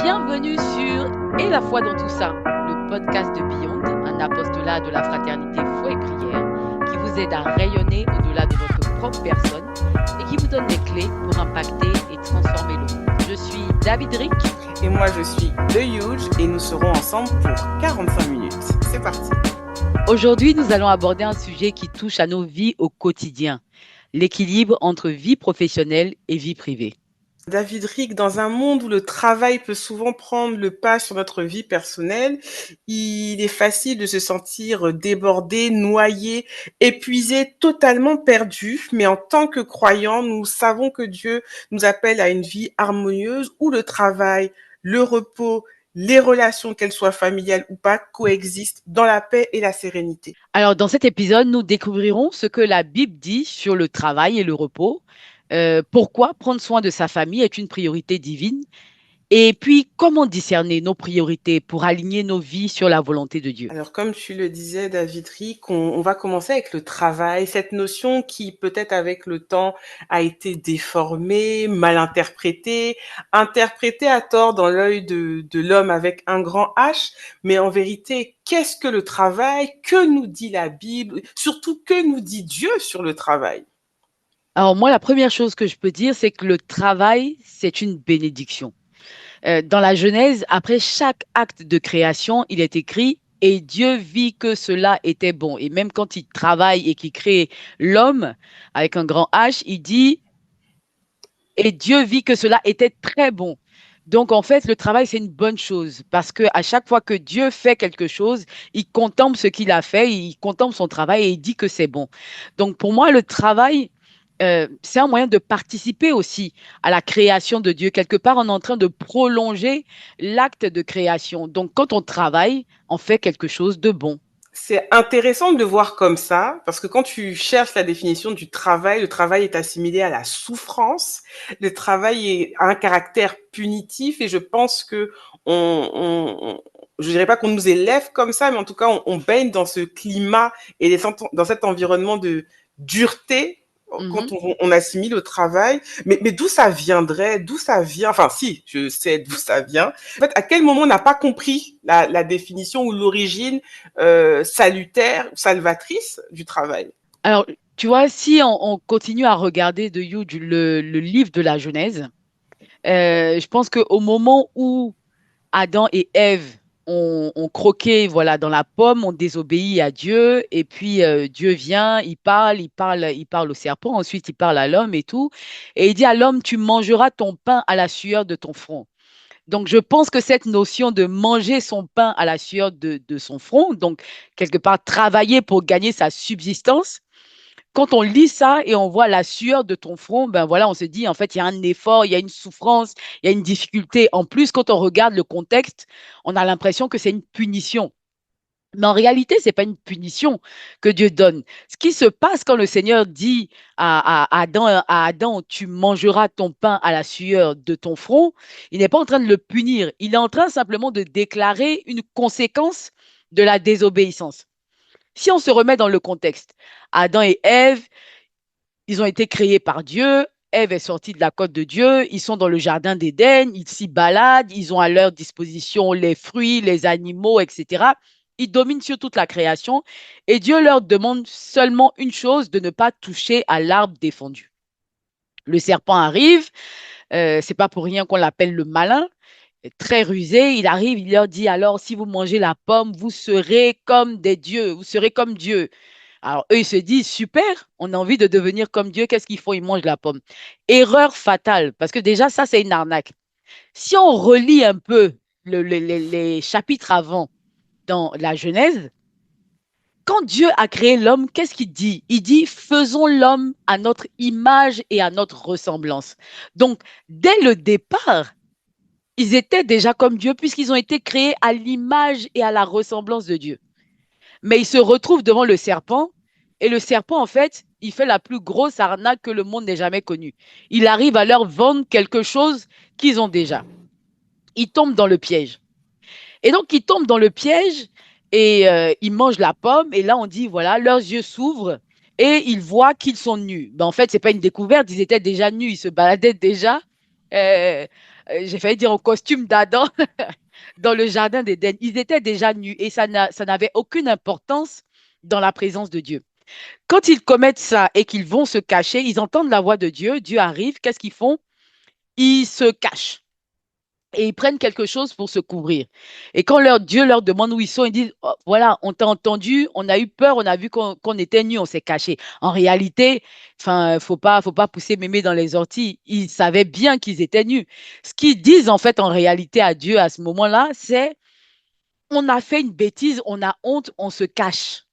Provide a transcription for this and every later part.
Bienvenue sur Et la foi dans tout ça, le podcast de Beyond, un apostolat de la fraternité foi et prière qui vous aide à rayonner au-delà de votre propre personne et qui vous donne les clés pour impacter et transformer le monde. Je suis David Rick. Et moi, je suis The Huge et nous serons ensemble pour 45 minutes. C'est parti. Aujourd'hui, nous allons aborder un sujet qui touche à nos vies au quotidien, l'équilibre entre vie professionnelle et vie privée. David Rick, dans un monde où le travail peut souvent prendre le pas sur notre vie personnelle, il est facile de se sentir débordé, noyé, épuisé, totalement perdu. Mais en tant que croyants, nous savons que Dieu nous appelle à une vie harmonieuse où le travail, le repos, les relations, qu'elles soient familiales ou pas, coexistent dans la paix et la sérénité. Alors, dans cet épisode, nous découvrirons ce que la Bible dit sur le travail et le repos, pourquoi prendre soin de sa famille est une priorité divine, et puis comment discerner nos priorités pour aligner nos vies sur la volonté de Dieu. Alors, comme tu le disais, David Rick, on va commencer avec le travail, cette notion qui, peut-être avec le temps, a été déformée, mal interprétée à tort dans l'œil de l'homme avec un grand H. Mais en vérité, qu'est-ce que le travail? Que nous dit la Bible? Surtout, que nous dit Dieu sur le travail? Alors moi, la première chose que je peux dire, c'est que le travail, c'est une bénédiction. Dans la Genèse, après chaque acte de création, il est écrit, et Dieu vit que cela était bon. Et même quand il travaille et qu'il crée l'homme avec un grand H, il dit, et Dieu vit que cela était très bon. Donc, en fait, le travail, c'est une bonne chose parce que à chaque fois que Dieu fait quelque chose, il contemple ce qu'il a fait, il contemple son travail et il dit que c'est bon. Donc, pour moi, le travail, c'est un moyen de participer aussi à la création de Dieu. Quelque part, on est en train de prolonger l'acte de création. Donc, quand on travaille, on fait quelque chose de bon. C'est intéressant de le voir comme ça, parce que quand tu cherches la définition du travail, le travail est assimilé à la souffrance. Le travail a un caractère punitif et je pense que je dirais pas qu'on nous élève comme ça, mais en tout cas, on baigne dans ce climat et dans cet environnement de dureté quand Mhm. on assimile au travail. Mais d'où ça viendrait? D'où ça vient? Enfin, si, je sais d'où ça vient. En fait, à quel moment on n'a pas compris la définition ou l'origine salutaire ou salvatrice du travail? Alors, tu vois, si on continue à regarder de Huge le livre de la Genèse, je pense qu'au moment où Adam et Ève ont croqué voilà, dans la pomme, ont désobéi à Dieu, et puis Dieu vient, il parle au serpent, ensuite il parle à l'homme et tout, et il dit à l'homme, tu mangeras ton pain à la sueur de ton front. Donc, je pense que cette notion de manger son pain à la sueur de son front, donc quelque part travailler pour gagner sa subsistance, quand on lit ça et on voit la sueur de ton front, ben voilà, on se dit, en fait, il y a un effort, il y a une souffrance, il y a une difficulté. En plus, quand on regarde le contexte, on a l'impression que c'est une punition. Mais en réalité, ce n'est pas une punition que Dieu donne. Ce qui se passe quand le Seigneur dit à Adam, tu mangeras ton pain à la sueur de ton front, il n'est pas en train de le punir. Il est en train simplement de déclarer une conséquence de la désobéissance. Si on se remet dans le contexte, Adam et Ève, ils ont été créés par Dieu. Ève est sortie de la côte de Dieu. Ils sont dans le jardin d'Éden. Ils s'y baladent. Ils ont à leur disposition les fruits, les animaux, etc. Ils dominent sur toute la création. Et Dieu leur demande seulement une chose, de ne pas toucher à l'arbre défendu. Le serpent arrive. C'est pas pour rien qu'on l'appelle le malin. Très rusé, il arrive, il leur dit alors, si vous mangez la pomme, vous serez comme des dieux, vous serez comme Dieu. Alors, eux, ils se disent, super, on a envie de devenir comme Dieu, qu'est-ce qu'ils font? Ils mangent la pomme. Erreur fatale, parce que déjà, ça, c'est une arnaque. Si on relit un peu les chapitres avant dans la Genèse, quand Dieu a créé l'homme, qu'est-ce qu'il dit? Il dit, faisons l'homme à notre image et à notre ressemblance. Donc, dès le départ, ils étaient déjà comme Dieu puisqu'ils ont été créés à l'image et à la ressemblance de Dieu. Mais ils se retrouvent devant le serpent et le serpent, en fait, il fait la plus grosse arnaque que le monde n'ait jamais connue. Il arrive à leur vendre quelque chose qu'ils ont déjà. Ils tombent dans le piège. Et donc, ils tombent dans le piège et ils mangent la pomme. Et là, on dit, voilà, leurs yeux s'ouvrent et ils voient qu'ils sont nus. Ben, en fait, ce n'est pas une découverte, ils étaient déjà nus, ils se baladaient déjà. Euh, j'ai failli dire en costume d'Adam, dans le jardin d'Éden. Ils étaient déjà nus et ça n'avait aucune importance dans la présence de Dieu. Quand ils commettent ça et qu'ils vont se cacher, ils entendent la voix de Dieu, Dieu arrive, qu'est-ce qu'ils font? Ils se cachent et ils prennent quelque chose pour se couvrir. Et quand leur Dieu leur demande où ils sont, ils disent, oh, voilà, on t'a entendu, on a eu peur, on a vu qu'on était nus, on s'est caché. En réalité, enfin, faut pas pousser mémé dans les orties. Ils savaient bien qu'ils étaient nus. Ce qu'ils disent en fait en réalité à Dieu à ce moment-là, c'est, on a fait une bêtise, on a honte, on se cache.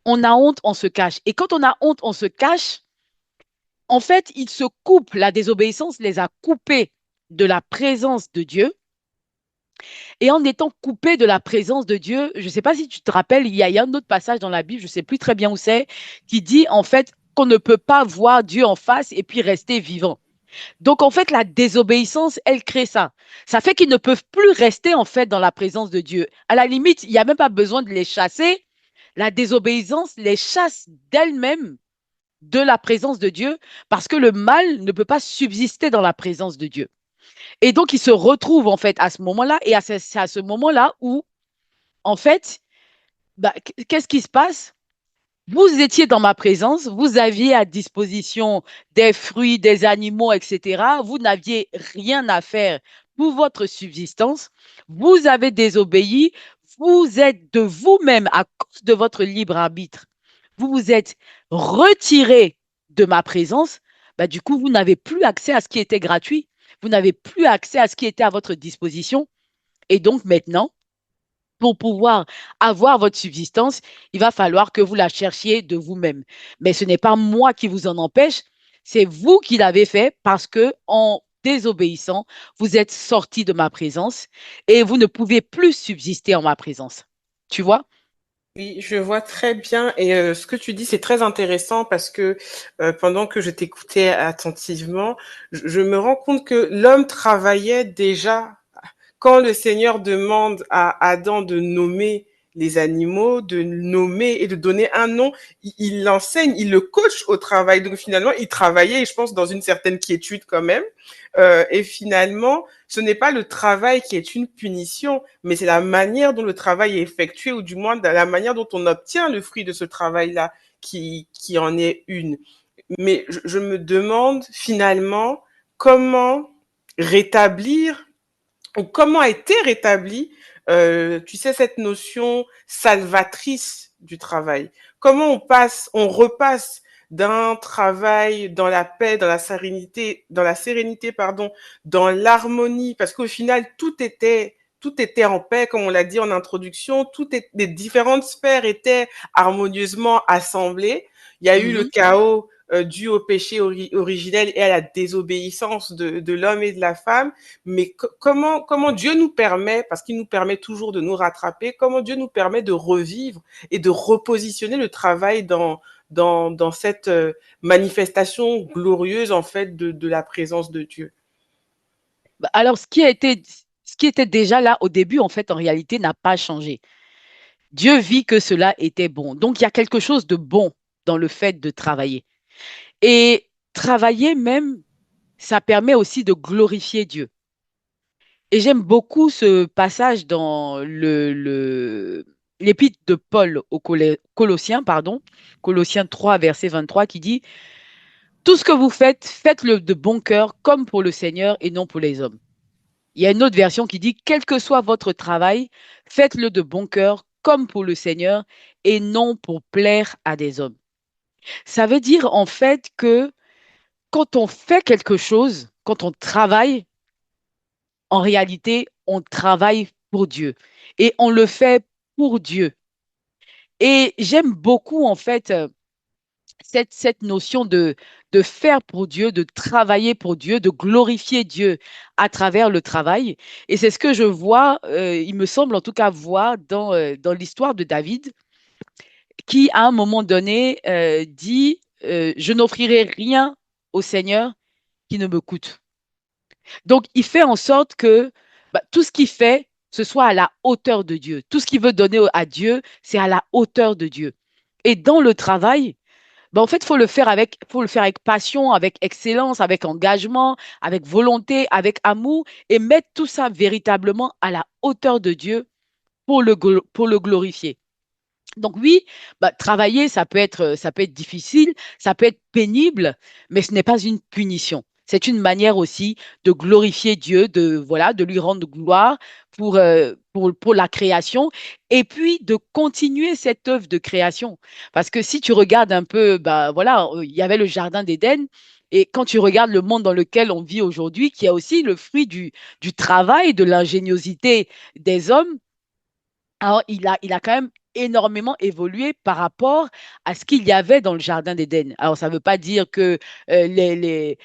On a honte, on se cache. Et quand on a honte, on se cache, en fait, ils se coupent. La désobéissance les a coupés de la présence de Dieu. Et en étant coupés de la présence de Dieu, je ne sais pas si tu te rappelles, il y a un autre passage dans la Bible, je ne sais plus très bien où c'est, qui dit en fait qu'on ne peut pas voir Dieu en face et puis rester vivant. Donc en fait, la désobéissance, elle crée ça. Ça fait qu'ils ne peuvent plus rester en fait dans la présence de Dieu. À la limite, il n'y a même pas besoin de les chasser. La désobéissance les chasse d'elle-même de la présence de Dieu parce que le mal ne peut pas subsister dans la présence de Dieu. Et donc, ils se retrouvent en fait à ce moment-là et c'est à ce moment-là où, en fait, bah, qu'est-ce qui se passe? Vous étiez dans ma présence, vous aviez à disposition des fruits, des animaux, etc. Vous n'aviez rien à faire pour votre subsistance. Vous avez désobéi. Vous êtes de vous-même, à cause de votre libre arbitre, vous vous êtes retiré de ma présence. Bah, du coup, vous n'avez plus accès à ce qui était gratuit. Vous n'avez plus accès à ce qui était à votre disposition. Et donc maintenant, pour pouvoir avoir votre subsistance, il va falloir que vous la cherchiez de vous-même. Mais ce n'est pas moi qui vous en empêche, c'est vous qui l'avez fait parce que en désobéissant, vous êtes sorti de ma présence et vous ne pouvez plus subsister en ma présence. Tu vois? Oui, je vois très bien et ce que tu dis, c'est très intéressant parce que, pendant que je t'écoutais attentivement, je me rends compte que l'homme travaillait déjà quand le Seigneur demande à Adam de nommer les animaux, de nommer et de donner un nom, il l'enseigne, il le coach au travail. Donc finalement, il travaillait, je pense, dans une certaine quiétude quand même. Et finalement, ce n'est pas le travail qui est une punition, mais c'est la manière dont le travail est effectué, ou du moins la manière dont on obtient le fruit de ce travail-là qui en est une. Mais je me demande finalement comment rétablir ou comment a été rétablie, tu sais, cette notion salvatrice du travail. Comment on repasse d'un travail dans la paix, dans la sérénité, pardon, dans l'harmonie, parce qu'au final, tout était en paix, comme on l'a dit en introduction, les différentes sphères étaient harmonieusement assemblées. Il y a eu le Mhm. chaos dû au péché originel et à la désobéissance de l'homme et de la femme, mais comment Dieu nous permet, parce qu'il nous permet toujours de nous rattraper, comment Dieu nous permet de revivre et de repositionner le travail dans cette manifestation glorieuse en fait de la présence de Dieu. Bah, alors, ce qui était déjà là au début, en fait, en réalité, n'a pas changé. Dieu vit que cela était bon. Donc, il y a quelque chose de bon dans le fait de travailler. Et travailler même, ça permet aussi de glorifier Dieu. Et j'aime beaucoup ce passage dans l'épître de Paul aux Colossiens, pardon, Colossiens 3, verset 23, qui dit, tout ce que vous faites, faites-le de bon cœur, comme pour le Seigneur et non pour les hommes. Il y a une autre version qui dit, quel que soit votre travail, faites-le de bon cœur, comme pour le Seigneur et non pour plaire à des hommes. Ça veut dire en fait que quand on fait quelque chose, quand on travaille, en réalité, on travaille pour Dieu et on le fait pour Dieu. Et j'aime beaucoup en fait cette notion de faire pour Dieu, de travailler pour Dieu, de glorifier Dieu à travers le travail. Et c'est ce que je vois, il me semble en tout cas voir dans l'histoire de David, qui à un moment donné dit, je n'offrirai rien au Seigneur qui ne me coûte. Donc, il fait en sorte que bah, tout ce qu'il fait, ce soit à la hauteur de Dieu. Tout ce qu'il veut donner à Dieu, c'est à la hauteur de Dieu. Et dans le travail, Ben, en fait, faut le faire avec passion, avec excellence, avec engagement, avec volonté, avec amour et mettre tout ça véritablement à la hauteur de Dieu pour le glorifier. Donc oui, bah, travailler, ça peut être difficile, ça peut être pénible, mais ce n'est pas une punition. C'est une manière aussi de glorifier Dieu, voilà, de lui rendre gloire pour la création et puis de continuer cette œuvre de création. Parce que si tu regardes un peu, bah, voilà, il y avait le Jardin d'Éden. Et quand tu regardes le monde dans lequel on vit aujourd'hui, qui a aussi le fruit du travail, de l'ingéniosité des hommes, alors, il a quand même énormément évolué par rapport à ce qu'il y avait dans le Jardin d'Éden. Alors, ça ne veut pas dire que les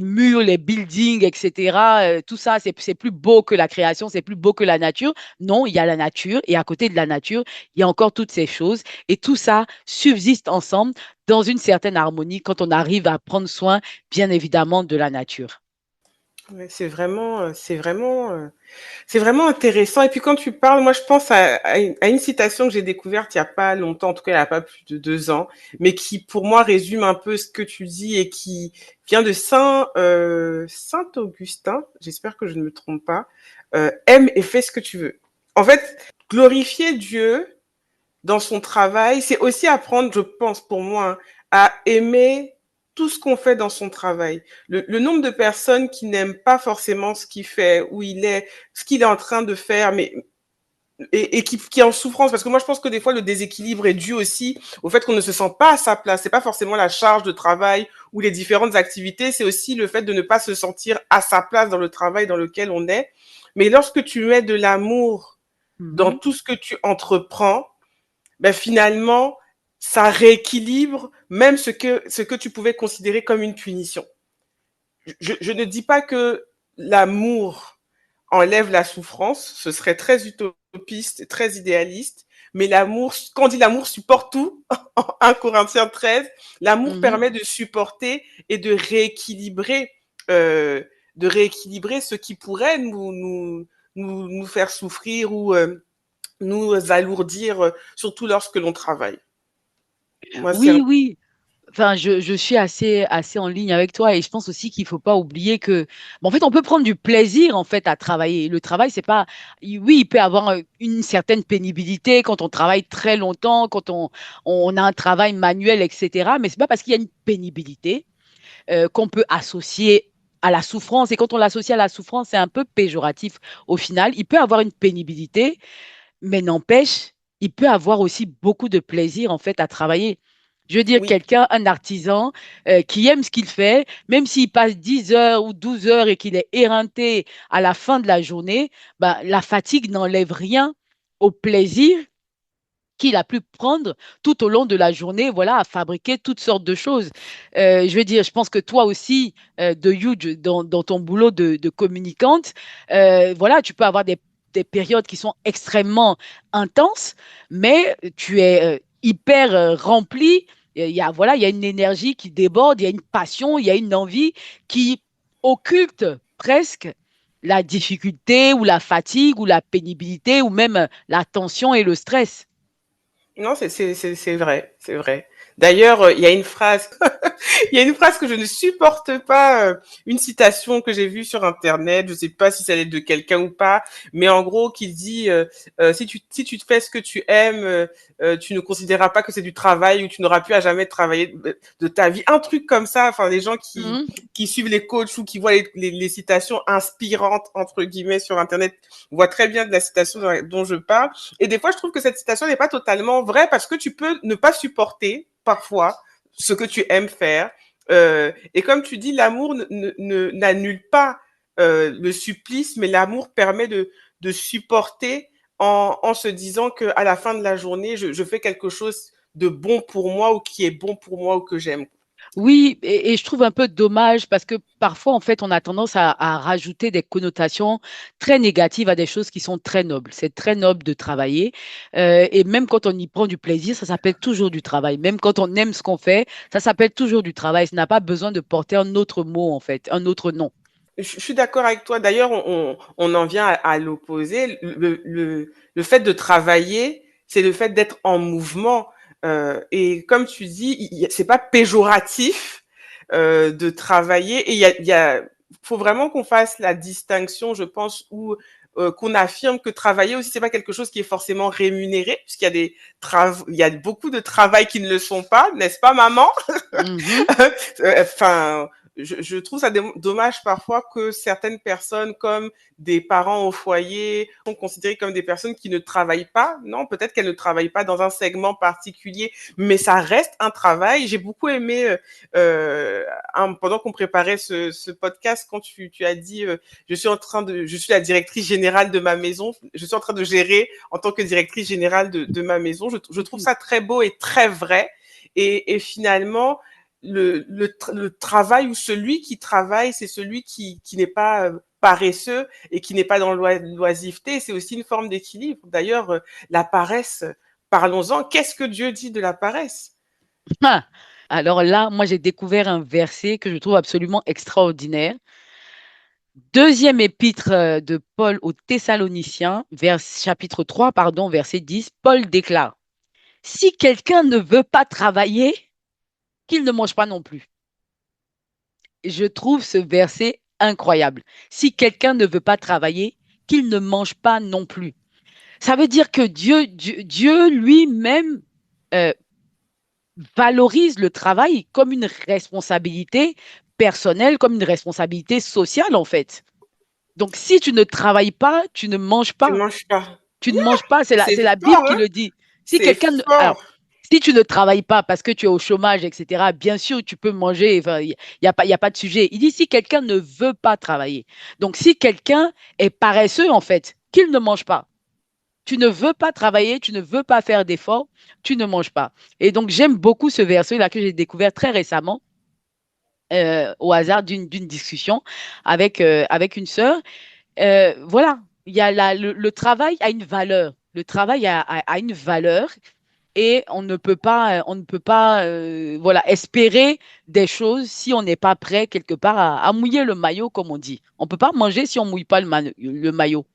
murs, les buildings, etc., tout ça, c'est plus beau que la création, c'est plus beau que la nature. Non, il y a la nature et à côté de la nature, il y a encore toutes ces choses. Et tout ça subsiste ensemble dans une certaine harmonie quand on arrive à prendre soin, bien évidemment, de la nature. Ouais, c'est vraiment intéressant. Et puis quand tu parles, moi je pense à une citation que j'ai découverte il y a pas longtemps, en tout cas il n'y a pas plus de 2 ans, mais qui pour moi résume un peu ce que tu dis et qui vient de Saint Augustin. J'espère que je ne me trompe pas. Aime et fais ce que tu veux. En fait, glorifier Dieu dans son travail, c'est aussi apprendre, je pense pour moi, hein, à aimer tout ce qu'on fait dans son travail. Le nombre de personnes qui n'aiment pas forcément ce qu'il fait, où il est, ce qu'il est en train de faire, mais et qui est en souffrance, parce que moi je pense que des fois le déséquilibre est dû aussi au fait qu'on ne se sent pas à sa place. C'est pas forcément la charge de travail ou les différentes activités, c'est aussi le fait de ne pas se sentir à sa place dans le travail dans lequel on est. Mais lorsque tu mets de l'amour dans Mhm. tout ce que tu entreprends, ben finalement, ça rééquilibre même ce que tu pouvais considérer comme une punition. Je ne dis pas que l'amour enlève la souffrance, ce serait très utopiste, très idéaliste, mais l'amour, quand on dit l'amour supporte tout, en 1 Corinthiens 13, l'amour Mhm. permet de supporter et de rééquilibrer ce qui pourrait nous faire souffrir ou nous alourdir, surtout lorsque l'on travaille. Moi, c'est Oui, oui. Enfin, je suis assez en ligne avec toi et je pense aussi qu'il faut pas oublier que, bon, en fait, on peut prendre du plaisir en fait à travailler. Le travail, c'est pas, oui, il peut avoir une certaine pénibilité quand on travaille très longtemps, quand on a un travail manuel, etc. Mais c'est pas parce qu'il y a une pénibilité qu'on peut associer à la souffrance. Et quand on l'associe à la souffrance, c'est un peu péjoratif. Au final, il peut avoir une pénibilité, mais n'empêche, il peut avoir aussi beaucoup de plaisir en fait à travailler. Je veux dire, oui, quelqu'un, un artisan qui aime ce qu'il fait, même s'il passe 10 heures ou 12 heures et qu'il est éreinté à la fin de la journée, ben, la fatigue n'enlève rien au plaisir qu'il a pu prendre tout au long de la journée, voilà, à fabriquer toutes sortes de choses. Je veux dire, je pense que toi aussi, de Huge, dans ton boulot de communicante, voilà, tu peux avoir des périodes qui sont extrêmement intenses, mais tu es hyper rempli. Voilà, il y a une énergie qui déborde, il y a une passion, il y a une envie qui occulte presque la difficulté ou la fatigue ou la pénibilité ou même la tension et le stress. non, c'est vrai, c'est vrai. D'ailleurs, il y a une phrase, il y a une phrase que je ne supporte pas, une citation que j'ai vue sur Internet, je sais pas si ça est de quelqu'un ou pas, mais en gros, qui dit, si tu fais ce que tu aimes, tu ne considéreras pas que c'est du travail ou tu n'auras plus à jamais travailler de ta vie. Un truc comme ça, enfin, les gens Mhm. qui suivent les coachs ou qui voient les citations inspirantes, entre guillemets, sur Internet, voient très bien de la citation dont je parle. Et des fois, je trouve que cette citation n'est pas totalement vraie parce que tu peux ne pas supporter parfois ce que tu aimes faire. Et comme tu dis, l'amour n'annule pas le supplice, mais l'amour permet de supporter en se disant que à la fin de la journée, je fais quelque chose de bon pour moi ou qui est bon pour moi ou que j'aime. Oui, et je trouve un peu dommage parce que parfois, en fait, on a tendance à rajouter des connotations très négatives à des choses qui sont très nobles. C'est très noble de travailler. Et même quand on y prend du plaisir, ça s'appelle toujours du travail. Même quand on aime ce qu'on fait, ça s'appelle toujours du travail. Ça n'a pas besoin de porter un autre mot, en fait, un autre nom. Je suis d'accord avec toi. D'ailleurs, on en vient à l'opposé. Le fait de travailler, c'est le fait d'être en mouvement. Et comme tu dis, c'est pas péjoratif de travailler. Et faut vraiment qu'on fasse la distinction, je pense, où qu'on affirme que travailler aussi, c'est pas quelque chose qui est forcément rémunéré, puisqu'il y a il y a beaucoup de travail qui ne le sont pas, n'est-ce pas, maman? Mhm. Enfin, je trouve ça dommage parfois que certaines personnes, comme des parents au foyer, sont considérées comme des personnes qui ne travaillent pas. Non, peut-être qu'elles ne travaillent pas dans un segment particulier, mais ça reste un travail. J'ai beaucoup aimé, pendant qu'on préparait ce podcast, quand tu as dit, je suis la directrice générale de ma maison, je suis en train de gérer en tant que directrice générale de ma maison. Je trouve ça très beau et très vrai. Et finalement, le travail ou celui qui travaille, c'est celui qui n'est pas paresseux et qui n'est pas dans l'oisiveté. C'est aussi une forme d'équilibre. D'ailleurs, la paresse, parlons-en. Qu'est-ce que Dieu dit de la paresse? Ah, alors là, moi, j'ai découvert un verset que je trouve absolument extraordinaire. Deuxième épître de Paul aux Thessaloniciens, chapitre 3, pardon, verset 10, Paul déclare, si quelqu'un ne veut pas travailler, qu'il ne mange pas non plus. Je trouve ce verset incroyable. Si quelqu'un ne veut pas travailler, qu'il ne mange pas non plus. Ça veut dire que Dieu lui-même euh, valorise le travail comme une responsabilité personnelle, comme une responsabilité sociale, en fait. Donc, si tu ne travailles pas, tu ne manges Tu pas. manges pas. Tu ne manges pas, C'est c'est la Bible fort, qui hein? le dit. Si C'est quelqu'un, alors, fort. si tu ne travailles pas parce que tu es au chômage, etc., bien sûr, tu peux manger, enfin, il y a pas de sujet. Il dit si quelqu'un ne veut pas travailler. Donc, si quelqu'un est paresseux, en fait, qu'il ne mange pas. Tu ne veux pas travailler, tu ne veux pas faire d'efforts, tu ne manges pas. Et donc, j'aime beaucoup ce verset-là que j'ai découvert très récemment au hasard d'une discussion avec une sœur. Voilà, il y a le travail a une valeur. Le travail a une valeur et on ne peut pas voilà, espérer des choses si on n'est pas prêt quelque part à mouiller le maillot, comme on dit. On ne peut pas manger si on ne mouille pas le maillot.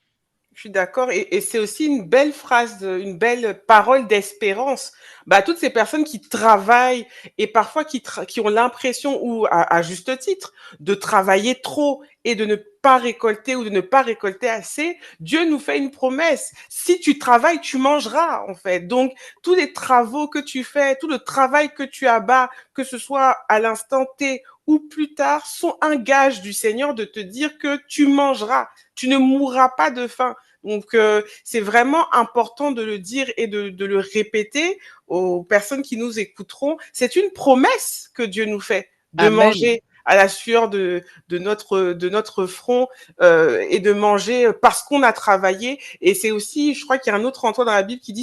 Je suis d'accord. Et c'est aussi une belle phrase, une belle parole d'espérance. Bah, toutes ces personnes qui travaillent et parfois qui ont l'impression, ou à juste titre, de travailler trop et de ne pas récolter ou de ne pas récolter assez, Dieu nous fait une promesse. Si tu travailles, tu mangeras, en fait. Donc, tous les travaux que tu fais, tout le travail que tu abats, que ce soit à l'instant T ou plus tard, sont un gage du Seigneur de te dire que tu mangeras. Tu ne mourras pas de faim. Donc, c'est vraiment important de le dire et de le répéter aux personnes qui nous écouteront. C'est une promesse que Dieu nous fait de Amen. manger à la sueur de notre front et de manger parce qu'on a travaillé. Et c'est aussi, je crois qu'il y a un autre endroit dans la Bible qui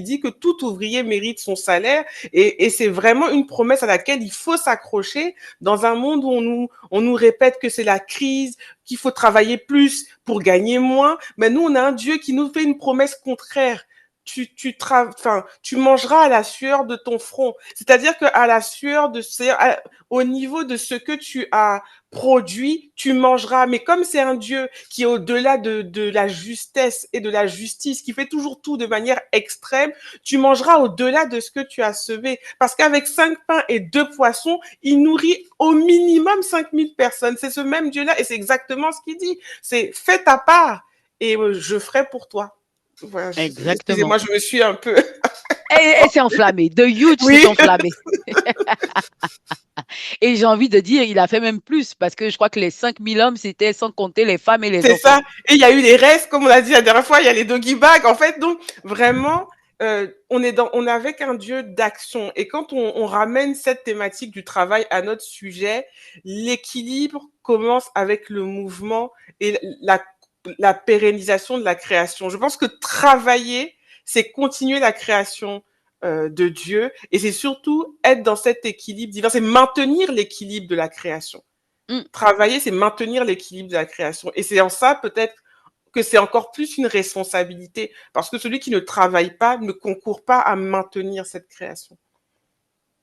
dit que tout ouvrier mérite son salaire. Et c'est vraiment une promesse à laquelle il faut s'accrocher dans un monde où on nous répète que c'est la crise, qu'il faut travailler plus pour gagner moins. Mais nous, on a un Dieu qui nous fait une promesse contraire. Tu mangeras à la sueur de ton front. C'est-à-dire que à la sueur au niveau de ce que tu as produit, tu mangeras. Mais comme c'est un Dieu qui est au-delà de la justesse et de la justice, qui fait toujours tout de manière extrême, tu mangeras au-delà de ce que tu as semé. Parce qu'avec 5 pains et 2 poissons, il nourrit au minimum 5000 personnes. C'est ce même Dieu-là et c'est exactement ce qu'il dit. C'est fais ta part et je ferai pour toi. Voilà, Exactement. excusez-moi, je me suis un peu. Elle s'est enflammée. The Huge Oui, s'est enflammé. Et j'ai envie de dire, il a fait même plus parce que je crois que les 5 000 hommes, c'était sans compter les femmes et les c'est enfants. ça. Et il y a eu les restes, comme on l'a dit la dernière fois, il y a les doggy bags. En fait, donc vraiment, on est avec un Dieu d'action. Et quand on ramène cette thématique du travail à notre sujet, l'équilibre commence avec le mouvement et la pérennisation de la création. Je pense que travailler, c'est continuer la création de Dieu et c'est surtout être dans cet équilibre divin, c'est maintenir l'équilibre de la création. Mm. Travailler, c'est maintenir l'équilibre de la création. Et c'est en ça peut-être que c'est encore plus une responsabilité, parce que celui qui ne travaille pas ne concourt pas à maintenir cette création.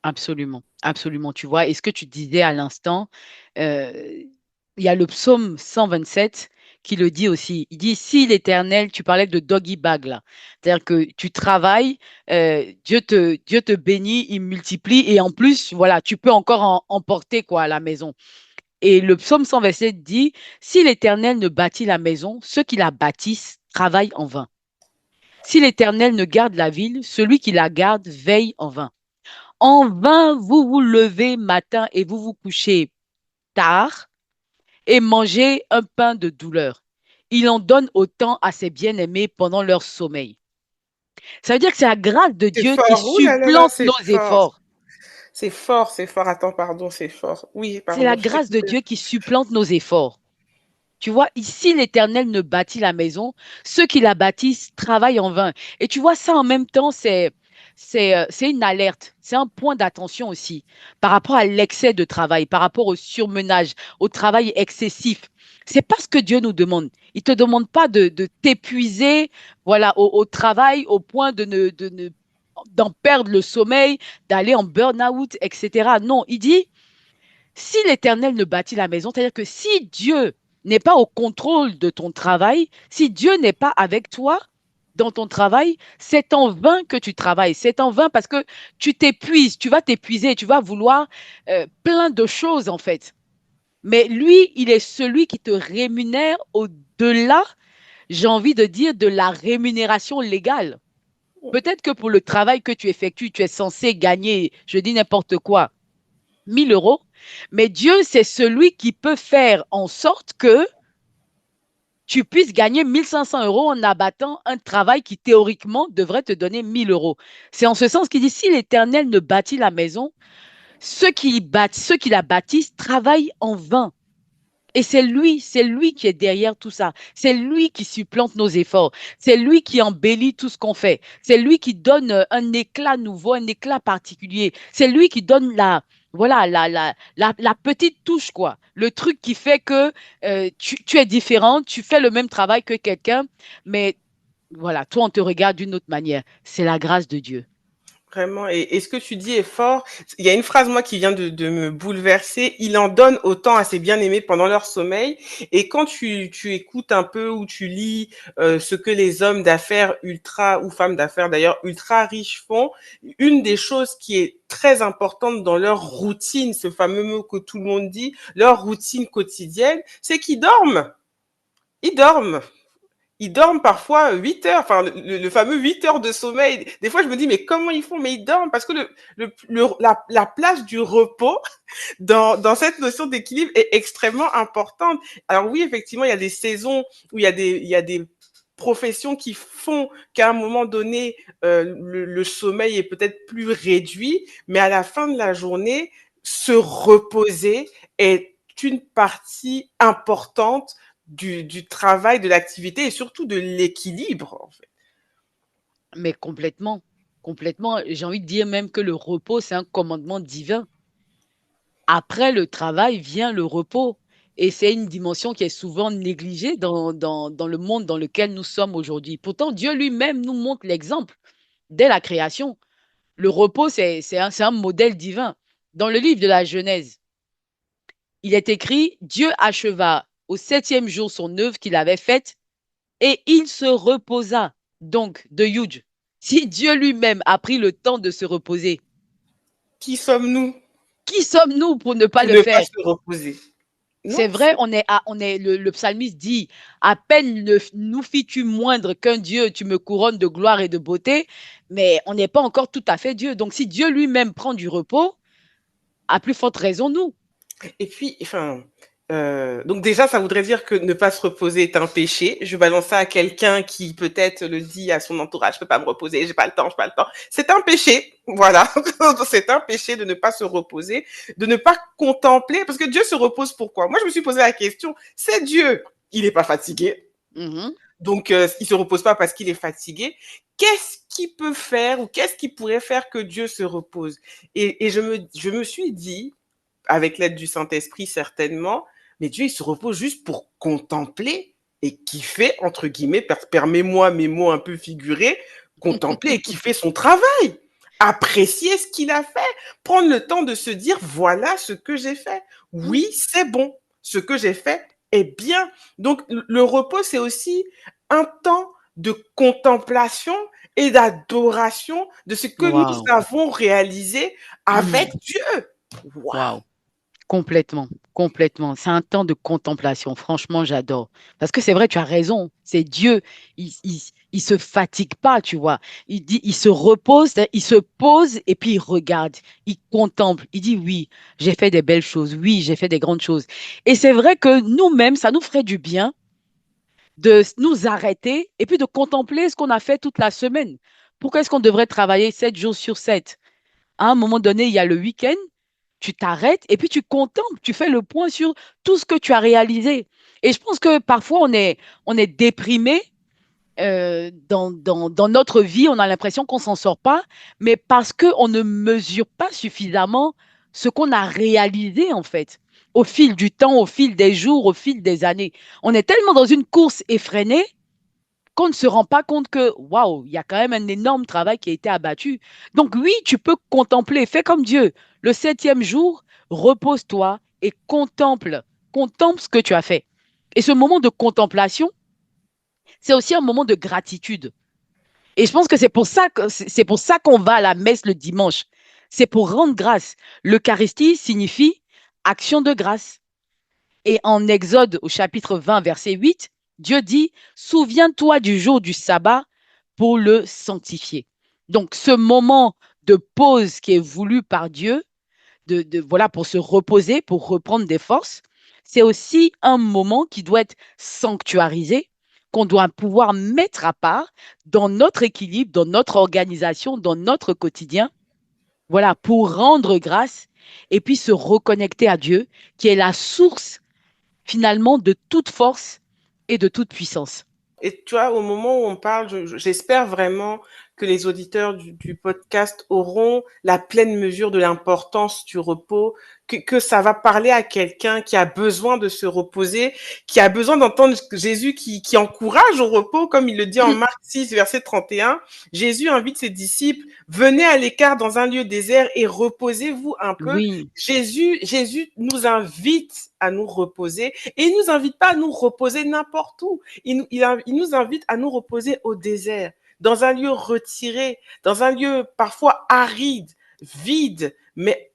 Absolument, absolument. Tu vois, et ce que tu disais à l'instant, euh, il y a le psaume 127 qui le dit aussi. Il dit, si l'Éternel, tu parlais de doggy bag là, c'est-à-dire que tu travailles, Dieu te bénit, il multiplie et en plus, voilà, tu peux encore emporter quoi à la maison. Et le psaume 127 dit, si l'Éternel ne bâtit la maison, ceux qui la bâtissent travaillent en vain. Si l'Éternel ne garde la ville, celui qui la garde veille en vain. En vain, vous vous levez matin et vous vous couchez tard et mangez un pain de douleur. Il en donne autant à ses bien-aimés pendant leur sommeil. Ça veut dire que c'est la grâce de C'est Dieu qui fort. Ouh là là là, supplante c'est nos fort. efforts. C'est fort, c'est fort. Attends, pardon, c'est fort. Oui, C'est la pardon, je grâce de t'écoute. Dieu qui supplante nos efforts. Tu vois, ici, l'Éternel ne bâtit la maison, ceux qui la bâtissent travaillent en vain. Et tu vois, ça en même temps, c'est une alerte, c'est un point d'attention aussi par rapport à l'excès de travail, par rapport au surmenage, au travail excessif. C'est pas ce que Dieu nous demande. Il te demande pas de t'épuiser, voilà, au travail au point d'en perdre le sommeil, d'aller en burn-out, etc. Non, il dit, si l'Éternel ne bâtit la maison, c'est-à-dire que si Dieu n'est pas au contrôle de ton travail, si Dieu n'est pas avec toi dans ton travail, c'est en vain que tu travailles. C'est en vain parce que tu t'épuises, tu vas t'épuiser, tu vas vouloir plein de choses en fait. Mais lui, il est celui qui te rémunère au-delà, j'ai envie de dire, de la rémunération légale. Peut-être que pour le travail que tu effectues, tu es censé gagner, je dis n'importe quoi, 1 000 euros, mais Dieu, c'est celui qui peut faire en sorte que tu puisses gagner 1 500 euros en abattant un travail qui théoriquement devrait te donner 1 000 euros. C'est en ce sens qu'il dit, si l'Éternel ne bâtit la maison, ceux qui la bâtissent travaillent en vain. Et c'est lui qui est derrière tout ça. C'est lui qui supplante nos efforts. C'est lui qui embellit tout ce qu'on fait. C'est lui qui donne un éclat nouveau, un éclat particulier. C'est lui qui donne voilà, la petite touche, quoi. Le truc qui fait que tu es différent, tu fais le même travail que quelqu'un, mais voilà, toi, on te regarde d'une autre manière. C'est la grâce de Dieu. Vraiment. Et ce que tu dis est fort. Il y a une phrase, moi, qui vient de me bouleverser. Il en donne autant à ses bien-aimés pendant leur sommeil. Et quand tu écoutes un peu ou tu lis ce que les hommes d'affaires ultra, ou femmes d'affaires d'ailleurs, ultra riches font, une des choses qui est très importante dans leur routine, ce fameux mot que tout le monde dit, leur routine quotidienne, c'est qu'ils dorment. Ils dorment. Ils dorment parfois 8 heures, enfin le fameux 8 heures de sommeil. Des fois, je me dis, mais comment ils font? Mais ils dorment parce que la place du repos dans cette notion d'équilibre est extrêmement importante. Alors oui, effectivement, il y a des saisons où il y a des professions qui font qu'à un moment donné, le sommeil est peut-être plus réduit, mais à la fin de la journée, se reposer est une partie importante du travail, de l'activité et surtout de l'équilibre, en fait. Mais complètement, complètement. J'ai envie de dire même que le repos, c'est un commandement divin. Après le travail vient le repos. Et c'est une dimension qui est souvent négligée dans le monde dans lequel nous sommes aujourd'hui. Pourtant, Dieu lui-même nous montre l'exemple dès la création. Le repos, c'est un modèle divin. Dans le livre de la Genèse, il est écrit, Dieu acheva au 7e jour son œuvre qu'il avait faite et il se reposa. Donc, de Yuj, si Dieu lui-même a pris le temps de se reposer, Qui sommes-nous qui sommes-nous pour ne pas pour le ne pas faire? se reposer? C'est Non, vrai, le psalmiste dit, à peine nous fis-tu moindre qu'un Dieu, tu me couronnes de gloire et de beauté, mais on n'est pas encore tout à fait Dieu. Donc, si Dieu lui-même prend du repos, à plus forte raison, nous. et puis, enfin, donc déjà, ça voudrait dire que ne pas se reposer est un péché. Je balance ça à quelqu'un qui peut-être le dit à son entourage, je peux pas me reposer, j'ai pas le temps, j'ai pas le temps. C'est un péché, voilà. C'est un péché de ne pas se reposer, de ne pas contempler, parce que Dieu se repose pourquoi? Moi, je me suis posé la question, c'est Dieu, il n'est pas fatigué, Mhm. donc il se repose pas parce qu'il est fatigué. Qu'est-ce qui peut faire ou qu'est-ce qui pourrait faire que Dieu se repose? Et je me suis dit, avec l'aide du Saint-Esprit certainement, mais Dieu, il se repose juste pour contempler et kiffer, entre guillemets, permets-moi mes mots un peu figurés, contempler et kiffer son travail, apprécier ce qu'il a fait, prendre le temps de se dire, voilà ce que j'ai fait. Oui, c'est bon, ce que j'ai fait est bien. Donc, le repos, c'est aussi un temps de contemplation et d'adoration de ce que nous Waouh. avons réalisé avec Hmm. Dieu. Waouh! Waouh. Complètement, complètement. C'est un temps de contemplation. Franchement, j'adore. Parce que c'est vrai, tu as raison. C'est Dieu. Il se fatigue pas, tu vois. Il dit, il se repose, il se pose et puis il regarde. Il contemple. Il dit, oui, j'ai fait des belles choses. Oui, j'ai fait des grandes choses. Et c'est vrai que nous-mêmes, ça nous ferait du bien de nous arrêter et puis de contempler ce qu'on a fait toute la semaine. Pourquoi est-ce qu'on devrait travailler 7 jours sur 7? À un moment donné, il y a le week-end, tu t'arrêtes et puis tu contemples, tu fais le point sur tout ce que tu as réalisé. Et je pense que parfois, on est déprimé dans notre vie, on a l'impression qu'on ne s'en sort pas, mais parce qu'on ne mesure pas suffisamment ce qu'on a réalisé, en fait, au fil du temps, au fil des jours, au fil des années. On est tellement dans une course effrénée qu'on ne se rend pas compte que, waouh, il y a quand même un énorme travail qui a été abattu. Donc oui, tu peux contempler, fais comme Dieu. Le 7e jour, repose-toi et contemple, contemple ce que tu as fait. Et ce moment de contemplation, c'est aussi un moment de gratitude. Et je pense que c'est pour ça qu'on va à la messe le dimanche. C'est pour rendre grâce. L'Eucharistie signifie action de grâce. Et en Exode au chapitre 20, verset 8, Dieu dit, souviens-toi du jour du sabbat pour le sanctifier. Donc, ce moment de pause qui est voulu par Dieu, voilà, pour se reposer, pour reprendre des forces, c'est aussi un moment qui doit être sanctuarisé, qu'on doit pouvoir mettre à part dans notre équilibre, dans notre organisation, dans notre quotidien, voilà, pour rendre grâce et puis se reconnecter à Dieu, qui est la source finalement de toute force et de toute puissance. Et tu vois, au moment où on parle, j'espère vraiment que les auditeurs du podcast auront la pleine mesure de l'importance du repos, que ça va parler à quelqu'un qui a besoin de se reposer, qui a besoin d'entendre Jésus qui encourage au repos, comme il le dit en Marc 6, verset 31. Jésus invite ses disciples, venez à l'écart dans un lieu désert et reposez-vous un peu. Oui, Jésus nous invite à nous reposer et il nous invite pas à nous reposer n'importe où. Il nous invite à nous reposer au désert, dans un lieu retiré, dans un lieu parfois aride, vide, mais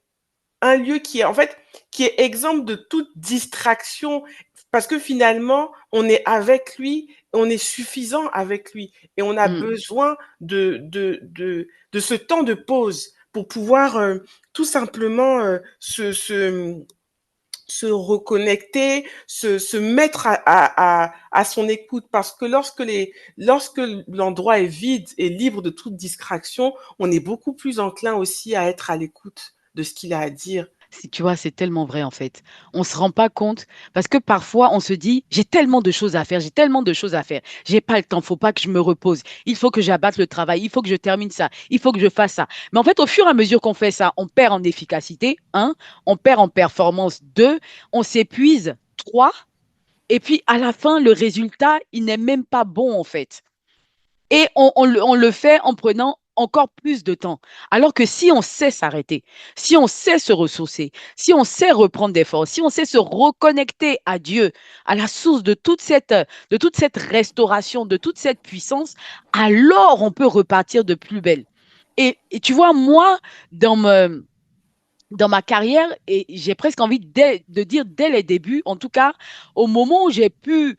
un lieu qui est en fait qui est exempt de toute distraction parce que finalement on est avec lui, on est suffisant avec lui et on a mm, besoin de ce temps de pause pour pouvoir tout simplement se reconnecter, se mettre à son écoute. Parce que lorsque l'endroit est vide et libre de toute distraction, on est beaucoup plus enclin aussi à être à l'écoute de ce qu'il a à dire. si tu vois, c'est tellement vrai en fait. On ne se rend pas compte parce que parfois on se dit, j'ai tellement de choses à faire, j'ai tellement de choses à faire, j'ai pas le temps, faut pas que je me repose, il faut que j'abatte le travail, il faut que je termine ça, il faut que je fasse ça. Mais en fait, au fur et à mesure qu'on fait ça, on perd en efficacité, un, on perd en performance, deux, on s'épuise, trois, et puis à la fin, le résultat, il n'est même pas bon en fait. Et on le fait en prenant encore plus de temps. Alors que si on sait s'arrêter, si on sait se ressourcer, si on sait reprendre des forces, si on sait se reconnecter à Dieu, à la source de toute cette restauration, de toute cette puissance, alors on peut repartir de plus belle. Et tu vois, moi, dans ma carrière, et j'ai presque envie de dire dès les débuts, en tout cas, au moment où j'ai pu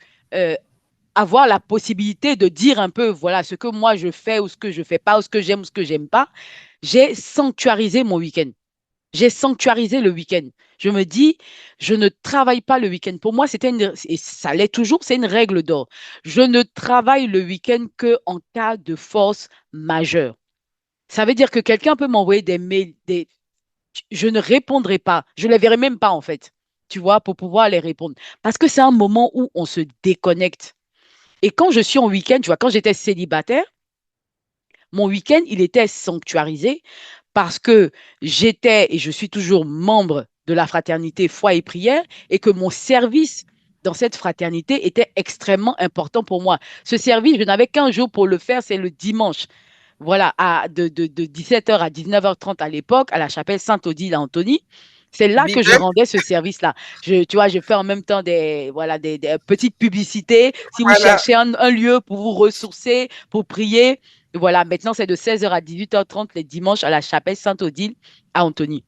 avoir la possibilité de dire un peu, voilà, ce que moi je fais ou ce que je fais pas, ou ce que j'aime pas, j'ai sanctuarisé mon week-end. J'ai sanctuarisé le week-end. Je me dis, je ne travaille pas le week-end. Pour moi, et ça l'est toujours, c'est une règle d'or. Je ne travaille le week-end que en cas de force majeure. Ça veut dire que quelqu'un peut m'envoyer des mails, je ne répondrai pas. Je ne les verrai même pas, en fait, tu vois, pour pouvoir les répondre. Parce que c'est un moment où on se déconnecte. Et quand je suis en week-end, tu vois, quand j'étais célibataire, mon week-end, il était sanctuarisé parce que j'étais et je suis toujours membre de la fraternité Foi et Prière et que mon service dans cette fraternité était extrêmement important pour moi. Ce service, je n'avais qu'un jour pour le faire, c'est le dimanche. Voilà, de 17h à 19h30 à l'époque, à la chapelle Sainte-Odile à Antony. C'est là que Big je up, rendais ce service-là. Tu vois, je fais en même temps voilà, des petites publicités. Si vous voilà. cherchez un lieu pour vous ressourcer, pour prier, voilà, maintenant c'est de 16h à 18h30 les dimanches à la chapelle Sainte-Odile à Antony.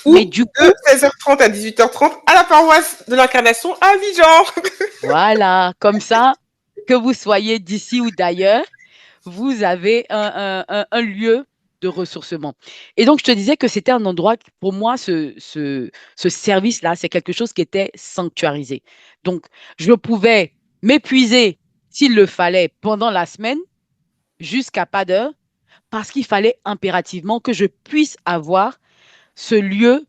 Mais Ou du de coup, 16h30 à 18h30 à la paroisse de l'Incarnation à Abidjan. voilà, comme ça, que vous soyez d'ici ou d'ailleurs, vous avez un lieu de ressourcement. Et donc, je te disais que c'était un endroit, pour moi, ce service-là, c'est quelque chose qui était sanctuarisé. Donc, je pouvais m'épuiser s'il le fallait pendant la semaine, jusqu'à pas d'heure, parce qu'il fallait impérativement que je puisse avoir ce lieu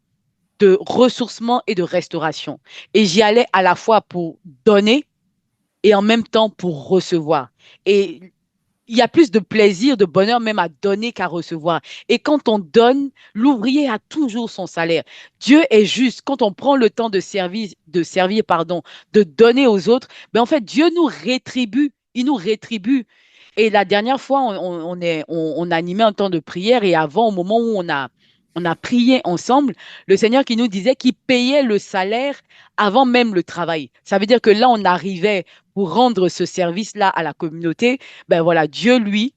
de ressourcement et de restauration. Et j'y allais à la fois pour donner et en même temps pour recevoir. Et il y a plus de plaisir, de bonheur même à donner qu'à recevoir. Et quand on donne, l'ouvrier a toujours son salaire. Dieu est juste. Quand on prend le temps pardon, de donner aux autres, ben en fait, Dieu nous rétribue. Il nous rétribue. Et la dernière fois, on animait un temps de prière et avant, au moment où on a prié ensemble, le Seigneur qui nous disait qu'il payait le salaire avant même le travail. Ça veut dire que là, on arrivait pour rendre ce service-là à la communauté. Ben voilà, Dieu, lui,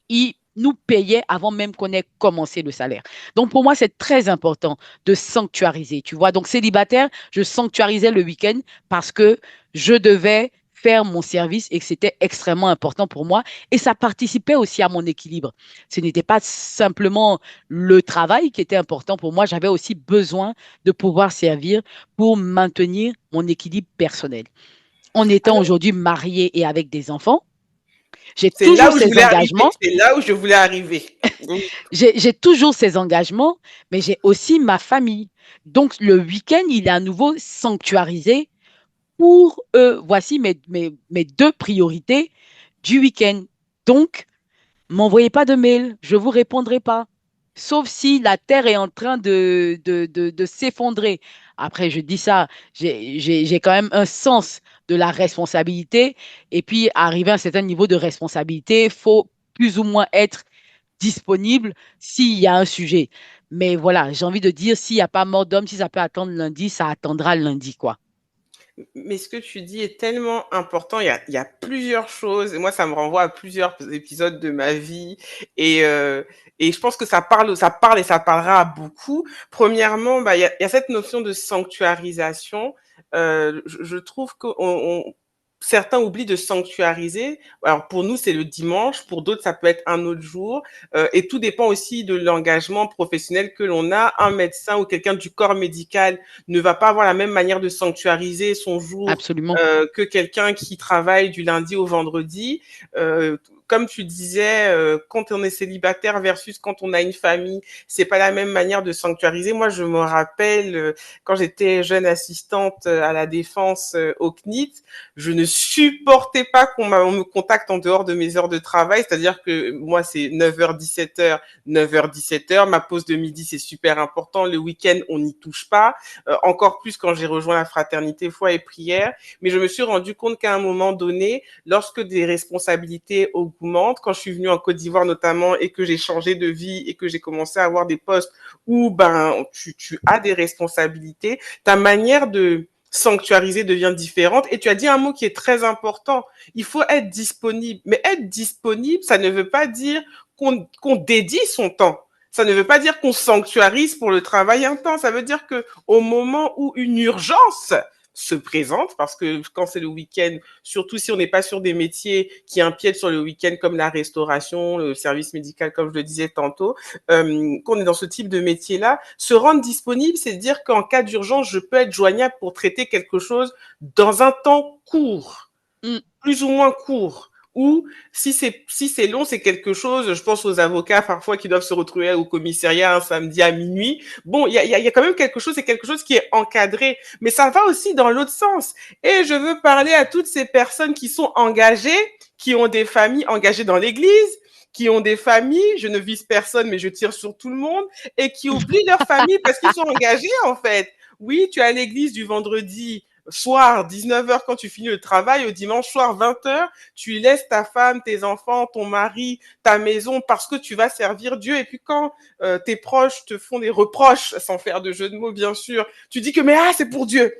il nous payait avant même qu'on ait commencé le salaire. Donc pour moi, c'est très important de sanctuariser, tu vois. Donc célibataire, je sanctuarisais le week-end parce que je devais faire mon service et que c'était extrêmement important pour moi. Et ça participait aussi à mon équilibre. Ce n'était pas simplement le travail qui était important pour moi, j'avais aussi besoin de pouvoir servir pour maintenir mon équilibre personnel. En étant Alors, aujourd'hui mariée et avec des enfants, j'ai c'est là toujours où je ces voulais arriver. engagements. C'est là où je voulais arriver. Oui. J'ai toujours ces engagements, mais j'ai aussi ma famille. Donc, le week-end, il est à nouveau sanctuarisé pour eux. Voici mes deux priorités du week-end. Donc, m'envoyez pas de mail, je ne vous répondrai pas. Sauf si la terre est en train de s'effondrer. Après, je dis ça, j'ai quand même un sens de la responsabilité. Et puis, arriver à un certain niveau de responsabilité, il faut plus ou moins être disponible s'il y a un sujet. Mais voilà, j'ai envie de dire, s'il n'y a pas mort d'homme, si ça peut attendre lundi, ça attendra lundi, quoi. Mais ce que tu dis est tellement important. Il y a plusieurs choses. Et moi, ça me renvoie à plusieurs épisodes de ma vie. Et, euh, et je pense que ça parle et ça parlera à beaucoup. Premièrement, bah, il y a cette notion de sanctuarisation. Je trouve que certains oublient de sanctuariser. Alors pour nous, c'est le dimanche. Pour d'autres, ça peut être un autre jour. Et tout dépend aussi de l'engagement professionnel que l'on a. Un médecin ou quelqu'un du corps médical ne va pas avoir la même manière de sanctuariser son jour Absolument. que quelqu'un qui travaille du lundi au vendredi. Comme tu disais, quand on est célibataire versus quand on a une famille, c'est pas la même manière de sanctuariser. Moi, je me rappelle quand j'étais jeune assistante à la défense au CNIT, je ne supportais pas on me contacte en dehors de mes heures de travail, c'est-à-dire que moi, c'est 9h, 17h, 9h, 17h. Ma pause de midi, c'est super important. Le week-end, on n'y touche pas. Encore plus quand j'ai rejoint la fraternité foi et prière. Mais je me suis rendu compte qu'à un moment donné, lorsque des responsabilités augmentent, quand je suis venue en Côte d'Ivoire notamment et que j'ai changé de vie et que j'ai commencé à avoir des postes où ben tu as des responsabilités, ta manière de sanctuariser devient différente. Et tu as dit un mot qui est très important. Il faut être disponible. Mais être disponible, ça ne veut pas dire qu'on dédie son temps. Ça ne veut pas dire qu'on sanctuarise pour le travail intense. Ça veut dire que au moment où une urgence se présente, parce que quand c'est le week-end, surtout si on n'est pas sur des métiers qui empiètent sur le week-end comme la restauration, le service médical, comme je le disais tantôt, qu'on est dans ce type de métier-là, se rendre disponible, c'est dire qu'en cas d'urgence, je peux être joignable pour traiter quelque chose dans un temps court, Mm. plus ou moins court. Ou si c'est long, c'est quelque chose. Je pense aux avocats parfois qui doivent se retrouver au commissariat un samedi à minuit. Bon, il y a quand même quelque chose, c'est quelque chose qui est encadré, mais ça va aussi dans l'autre sens. Et je veux parler à toutes ces personnes qui sont engagées, qui ont des familles engagées dans l'Église, qui ont des familles. Je ne vise personne, mais je tire sur tout le monde et qui oublient leur famille parce qu'ils sont engagés en fait. Oui, tu as l'église du vendredi soir, 19h, quand tu finis le travail, au dimanche soir, 20h, tu laisses ta femme, tes enfants, ton mari, ta maison, parce que tu vas servir Dieu. Et puis quand tes proches te font des reproches, sans faire de jeu de mots, bien sûr, tu dis que, mais c'est pour Dieu.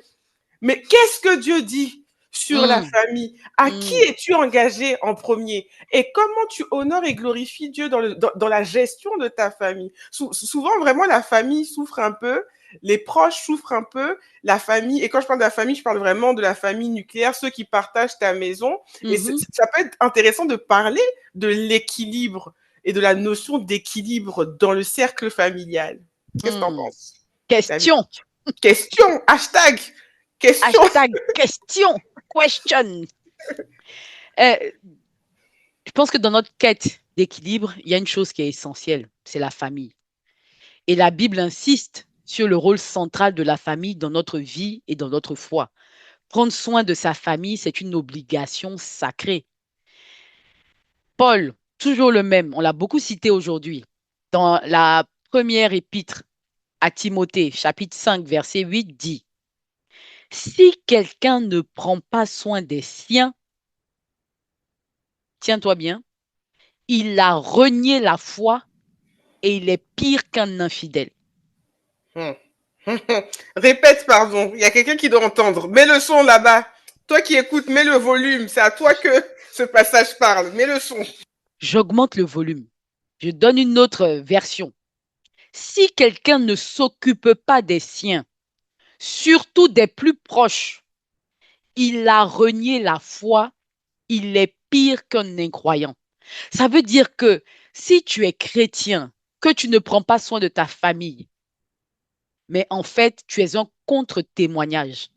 Mais qu'est-ce que Dieu dit sur la Mm, famille? À qui mm, es-tu engagé en premier? Et comment tu honores et glorifies Dieu dans la gestion de ta famille? Souvent, vraiment, la famille souffre un peu, les proches souffrent un peu, la famille, et quand je parle de la famille, je parle vraiment de la famille nucléaire, ceux qui partagent ta maison. Et mhm, ça peut être intéressant de parler de l'équilibre et de la notion d'équilibre dans le cercle familial. Qu'est-ce que tu en mm. penses, David? Question. Question, hashtag, question. Hashtag question. Question. Euh, je pense que dans notre quête d'équilibre, il y a une chose qui est essentielle, c'est la famille. Et la Bible insiste sur le rôle central de la famille dans notre vie et dans notre foi. Prendre soin de sa famille, c'est une obligation sacrée. Paul, toujours le même, on l'a beaucoup cité aujourd'hui, dans la première épître à Timothée, chapitre 5, verset 8, dit, si quelqu'un ne prend pas soin des siens, tiens-toi bien, il a renié la foi et il est pire qu'un infidèle. Hmm. Répète, pardon. Il y a quelqu'un qui doit entendre. Mets le son là-bas. Toi qui écoutes, mets le volume. C'est à toi que ce passage parle. Mets le son. J'augmente le volume. Je donne une autre version. Si quelqu'un ne s'occupe pas des siens, surtout des plus proches, il a renié la foi, il est pire qu'un incroyant. Ça veut dire que si tu es chrétien, que tu ne prends pas soin de ta famille, mais en fait, tu es un contre-témoignage.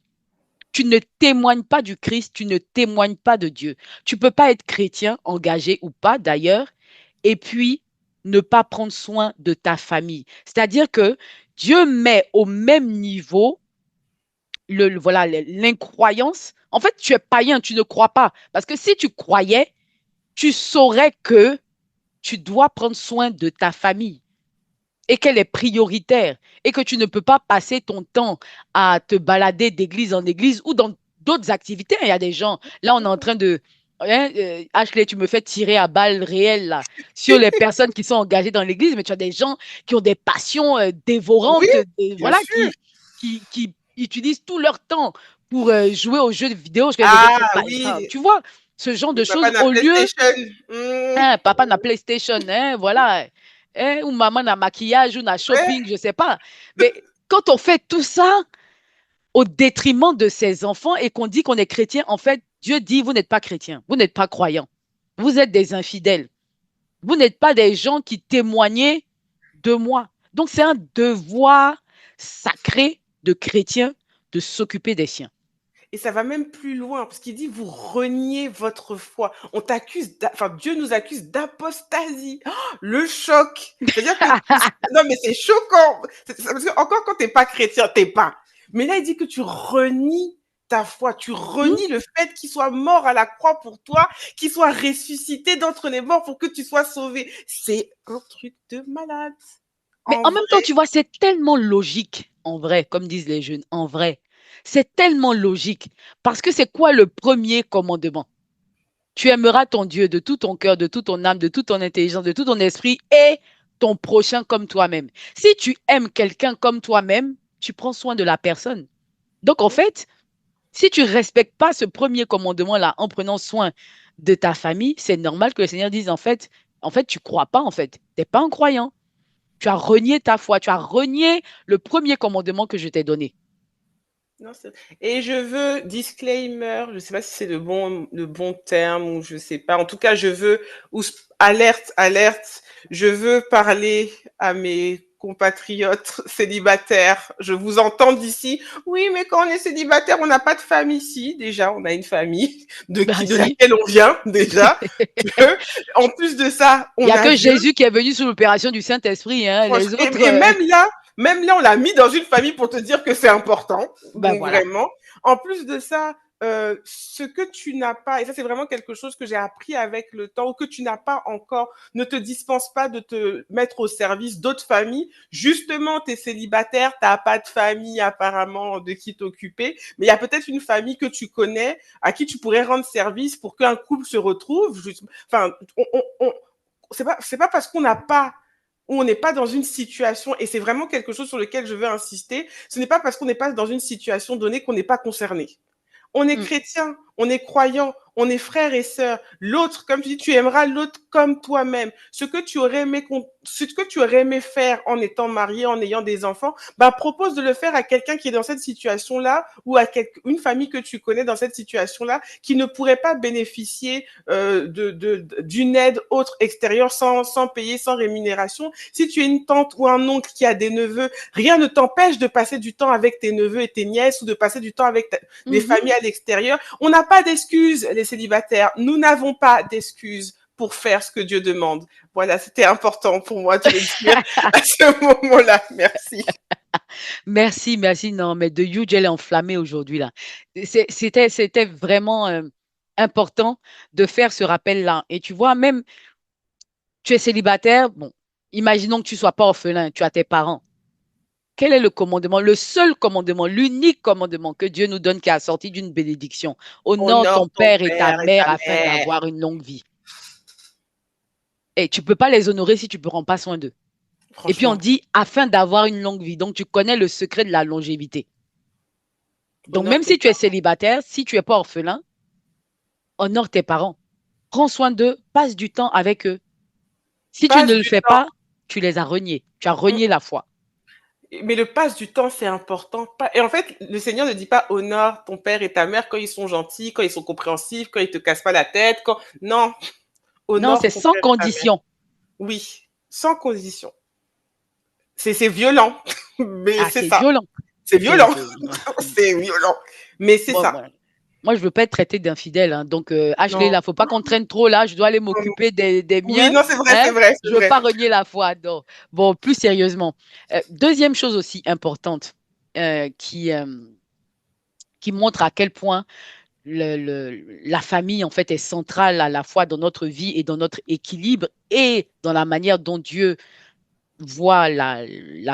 Tu ne témoignes pas du Christ, tu ne témoignes pas de Dieu. Tu ne peux pas être chrétien, engagé ou pas d'ailleurs, et puis ne pas prendre soin de ta famille. C'est-à-dire que Dieu met au même niveau voilà, l'incroyance. En fait, tu es païen, tu ne crois pas. Parce que si tu croyais, tu saurais que tu dois prendre soin de ta famille et qu'elle est prioritaire et que tu ne peux pas passer ton temps à te balader d'église en église ou dans d'autres activités. Il y a des gens, là, on est en train de... Hein, Ashley, tu me fais tirer à balles réelles là, sur les personnes qui sont engagées dans l'église, mais tu as des gens qui ont des passions Oui, dévorantes, bien voilà, sûr. qui utilisent tout leur temps pour jouer aux jeux de vidéo. Je veux dire, Ah enfin, oui. tu vois, ce genre de Oui, papa choses, n'a au lieu PlayStation. Hmm. hein, papa na PlayStation, hein, voilà. Hein, ou maman na maquillage ou na Ouais. shopping, je sais pas. Mais quand on fait tout ça au détriment de ses enfants et qu'on dit qu'on est chrétien, en fait, Dieu dit, vous n'êtes pas chrétien, vous n'êtes pas croyant, vous êtes des infidèles, vous n'êtes pas des gens qui témoignez de moi. Donc c'est un devoir sacré de chrétien de s'occuper des siens. Et ça va même plus loin, parce qu'il dit, vous reniez votre foi. On t'accuse, enfin, Dieu nous accuse d'apostasie. Oh, le choc. C'est-à-dire que, non, mais c'est choquant. Parce que encore quand t'es pas chrétien, t'es pas. Mais là, il dit que tu renies ta foi, tu Hmm? renies le fait qu'il soit mort à la croix pour toi, qu'il soit ressuscité d'entre les morts pour que tu sois sauvé. C'est un truc de malade. Mais En en même temps, vrai. tu vois, c'est tellement logique, en vrai, comme disent les jeunes, en vrai. C'est tellement logique. Parce que c'est quoi le premier commandement? Tu aimeras ton Dieu de tout ton cœur, de toute ton âme, de toute ton intelligence, de tout ton esprit et ton prochain comme toi-même. Si tu aimes quelqu'un comme toi-même, tu prends soin de la personne. Donc, en fait, si tu ne respectes pas ce premier commandement-là en prenant soin de ta famille, c'est normal que le Seigneur dise, en fait, tu ne crois pas, en fait. Tu n'es pas un croyant. Tu as renié ta foi, tu as renié le premier commandement que je t'ai donné. Non, et je veux disclaimer, je ne sais pas si c'est le bon terme ou je sais pas. En tout cas, je veux ou alerte, alerte. Je veux parler à mes compatriotes célibataires. Je vous entends d'ici. Oui, mais quand on est célibataire, on n'a pas de famille ici. Déjà, on a une famille Ben de si. laquelle on vient déjà. En plus de ça, Il n'y on a a que Dieu. Jésus qui est venu sous l'opération du Saint-Esprit, hein. Les autres, Et même là, on l'a mis dans une famille pour te dire que c'est important. ben Donc voilà. vraiment. En plus de ça, ce que tu n'as pas, et ça c'est vraiment quelque chose que j'ai appris avec le temps, ou que tu n'as pas encore, ne te dispense pas de te mettre au service d'autres familles. Justement, tu es célibataire, tu n'as pas de famille apparemment de qui t'occuper, mais il y a peut-être une famille que tu connais à qui tu pourrais rendre service pour qu'un couple se retrouve. Enfin, c'est pas parce qu'on n'a pas où on n'est pas dans une situation, et c'est vraiment quelque chose sur lequel je veux insister, ce n'est pas parce qu'on n'est pas dans une situation donnée qu'on n'est pas concerné. On est Mm. chrétien, on est croyant, on est frères et sœurs. L'autre, comme tu dis, tu aimeras l'autre comme toi-même. Ce que tu aurais aimé faire en étant marié, en ayant des enfants, bah, propose de le faire à quelqu'un qui est dans cette situation-là, ou à une famille que tu connais dans cette situation-là, qui ne pourrait pas bénéficier d'une aide autre extérieure sans payer, sans rémunération. Si tu es une tante ou un oncle qui a des neveux, rien ne t'empêche de passer du temps avec tes neveux et tes nièces, ou de passer du temps avec des Mhm. familles à l'extérieur. On n'a pas d'excuses, les célibataires. Nous n'avons pas d'excuses pour faire ce que Dieu demande. Voilà, c'était important pour moi de le dire à ce moment-là. Merci. Merci, merci. Non, mais de You, elle est enflammée aujourd'hui, là. C'était vraiment important de faire ce rappel-là. Et tu vois, même, tu es célibataire, bon, imaginons que tu sois pas orphelin, tu as tes parents. Quel est le commandement, le seul commandement, l'unique commandement que Dieu nous donne qui est assorti d'une bénédiction? Honore Honore ton ton père et ta père et mère ta afin mère. d'avoir une longue vie. Et tu peux pas les honorer si tu ne prends pas soin d'eux. Et puis on Franchement, dit afin d'avoir une longue vie. Donc tu connais le secret de la longévité. Donc honore même tes si tu es parents. célibataire, si tu n'es pas orphelin, honore tes parents. Prends soin d'eux, passe du temps avec eux. Si tu ne Passe le du fais temps. pas, tu les as reniés. Tu as renié la foi. Mais le passe du temps, c'est important. Et en fait, le Seigneur ne dit pas honore ton père et ta mère quand ils sont gentils, quand ils sont compréhensifs, quand ils te cassent pas la tête. Non, Non, c'est honore ton sans père et ta mère. condition. Oui, sans condition. C'est violent, mais Ah, c'est c'est ça. violent. C'est violent. Ouais. C'est violent. Mais c'est Bon, ça. bon. Moi, je veux pas être traitée d'infidèle, hein. Donc, Ashley, Non, là, faut pas qu'on traîne trop là. Je dois aller non, non. m'occuper des Oui, miens. non, c'est vrai, c'est Hein? vrai, c'est Je veux vrai. pas renier la foi. Non. Bon, plus sérieusement. Deuxième chose aussi importante euh, qui, euh, qui montre à quel point la famille, en fait, est centrale à la fois dans notre vie et dans notre équilibre et dans la manière dont Dieu voit la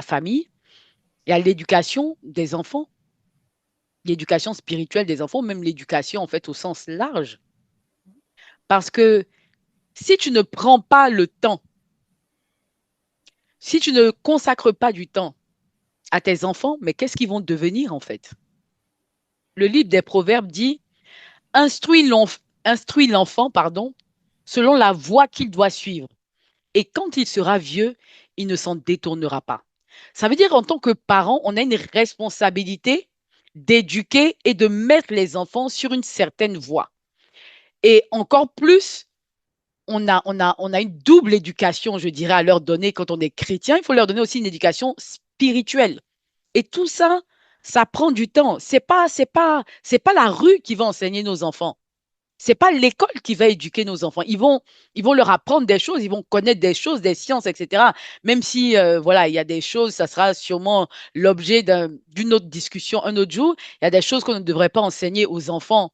famille. Il y a l'éducation des enfants, l'éducation spirituelle des enfants, même l'éducation, en fait, au sens large. Parce que si tu ne prends pas le temps, si tu ne consacres pas du temps à tes enfants, mais qu'est-ce qu'ils vont devenir, en fait? Le livre des Proverbes dit, instruis l'enfant, pardon, selon la voie qu'il doit suivre. Et quand il sera vieux, il ne s'en détournera pas. Ça veut dire en tant que parent, on a une responsabilité d'éduquer et de mettre les enfants sur une certaine voie. Et encore plus, on a une double éducation, je dirais, à leur donner quand on est chrétien. Il faut leur donner aussi une éducation spirituelle. Et tout ça, ça prend du temps. C'est pas la rue qui va enseigner nos enfants. C'est pas l'école qui va éduquer nos enfants. Ils vont leur apprendre des choses, ils vont connaître des choses, des sciences, etc. Même si, voilà, il y a des choses, ça sera sûrement l'objet d'une autre discussion un autre jour. Il y a des choses qu'on ne devrait pas enseigner aux enfants,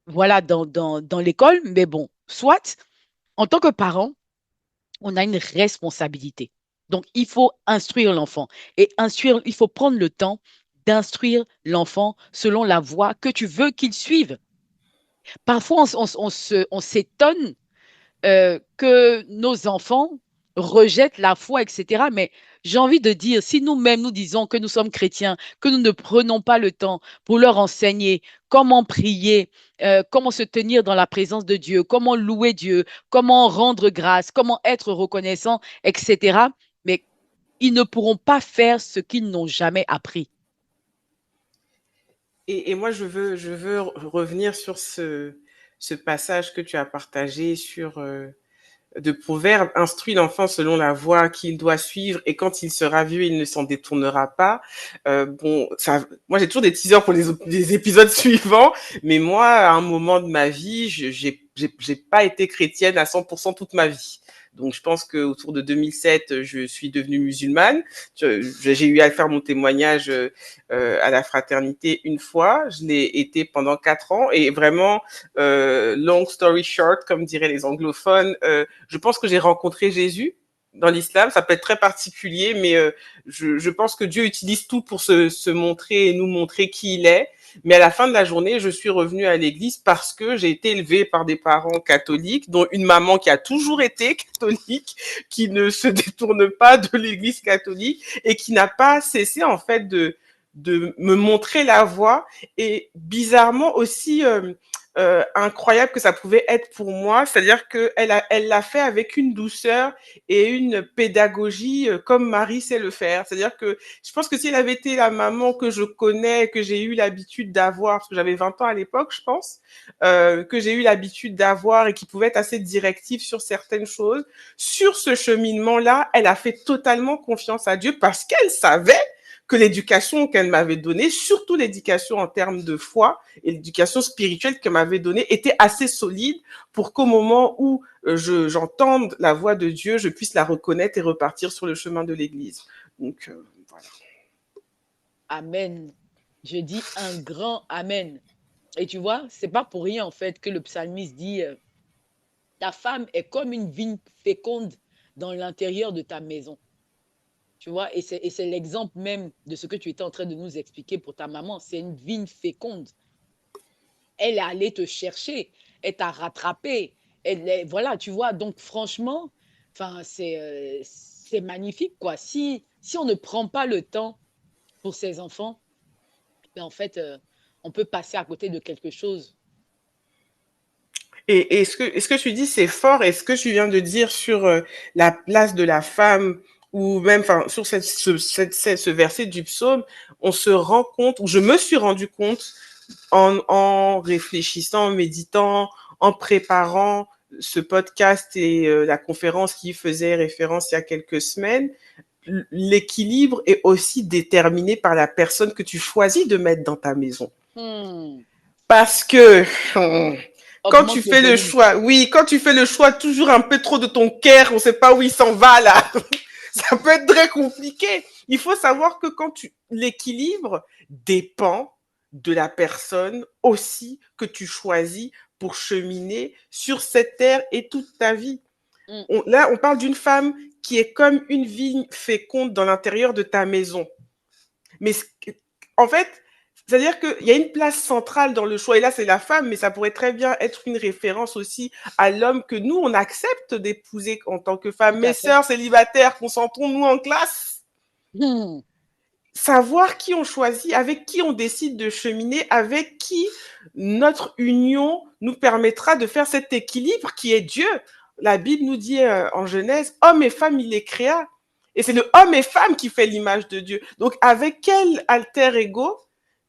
voilà, dans l'école. Mais bon, soit, en tant que parent, on a une responsabilité. Donc, il faut instruire l'enfant. Et instruire, il faut prendre le temps d'instruire l'enfant selon la voie que tu veux qu'il suive. Parfois, on s'étonne que nos enfants rejettent la foi, etc. Mais j'ai envie de dire, si nous-mêmes nous disons que nous sommes chrétiens, que nous ne prenons pas le temps pour leur enseigner comment prier, comment se tenir dans la présence de Dieu, comment louer Dieu, comment rendre grâce, comment être reconnaissant, etc. Mais ils ne pourront pas faire ce qu'ils n'ont jamais appris. Et moi, je veux revenir sur ce passage que tu as partagé sur de Proverbe, instruit l'enfant selon la voie qu'il doit suivre et quand il sera vieux, il ne s'en détournera pas. Bon, ça, moi j'ai toujours des teasers pour les épisodes suivants, mais moi, à un moment de ma vie, j'ai pas été chrétienne à 100% toute ma vie. Donc, je pense qu'autour de 2007, je suis devenue musulmane. J'ai eu à faire mon témoignage à la fraternité une fois. Je l'ai été pendant 4 ans. Et vraiment, long story short, comme diraient les anglophones, je pense que j'ai rencontré Jésus dans l'islam. Ça peut être très particulier, mais je pense que Dieu utilise tout pour se montrer et nous montrer qui il est. Mais à la fin de la journée, je suis revenue à l'église parce que j'ai été élevée par des parents catholiques, dont une maman qui a toujours été catholique, qui ne se détourne pas de l'église catholique et qui n'a pas cessé en fait de me montrer la voie. Et bizarrement aussi incroyable que ça pouvait être pour moi, c'est-à-dire elle l'a fait avec une douceur et une pédagogie comme Marie sait le faire. C'est-à-dire que je pense que si elle avait été la maman que je connais, que j'ai eu l'habitude d'avoir, parce que j'avais 20 ans à l'époque, je pense, que j'ai eu l'habitude d'avoir et qui pouvait être assez directive sur certaines choses, sur ce cheminement-là, elle a fait totalement confiance à Dieu parce qu'elle savait que l'éducation qu'elle m'avait donnée, surtout l'éducation en termes de foi et l'éducation spirituelle qu'elle m'avait donnée, était assez solide pour qu'au moment où j'entende la voix de Dieu, je puisse la reconnaître et repartir sur le chemin de l'Église. Donc, voilà. Amen. Je dis un grand Amen. Et tu vois, c'est pas pour rien en fait que le psalmiste dit ta femme est comme une vigne féconde dans l'intérieur de ta maison. Tu vois, et c'est l'exemple même de ce que tu étais en train de nous expliquer pour ta maman. C'est une vigne féconde. Elle est allée te chercher, elle t'a rattrapé. Voilà, tu vois, donc franchement, c'est magnifique, quoi. Si on ne prend pas le temps pour ses enfants, ben en fait, on peut passer à côté de quelque chose. Et ce que tu dis, c'est fort. Et ce que tu viens de dire sur la place de la femme, ou même enfin, sur ce verset du psaume, on se rend compte, ou je me suis rendu compte, en réfléchissant, en méditant, en préparant ce podcast et la conférence qui faisait référence il y a quelques semaines, l'équilibre est aussi déterminé par la personne que tu choisis de mettre dans ta maison. Hmm. Parce que quand tu Augmente le fais le volume. choix, oui, quand tu fais le choix toujours un peu trop de ton cœur, on ne sait pas où il s'en va là. Ça peut être très compliqué. Il faut savoir que l'équilibre dépend de la personne aussi que tu choisis pour cheminer sur cette terre et toute ta vie. Hmm. Là, on parle d'une femme qui est comme une vigne féconde dans l'intérieur de ta maison. Mais en fait, c'est-à-dire qu'il y a une place centrale dans le choix. Et là, c'est la femme, mais ça pourrait très bien être une référence aussi à l'homme que nous, on accepte d'épouser en tant que Tout femme. Mes à fait. sœurs célibataires, concentrons-nous en classe. Hmm. Savoir qui on choisit, avec qui on décide de cheminer, avec qui notre union nous permettra de faire cet équilibre qui est Dieu. La Bible nous dit en Genèse, homme et femme, il les créa. Et c'est le homme et femme qui fait l'image de Dieu. Donc, avec quel alter ego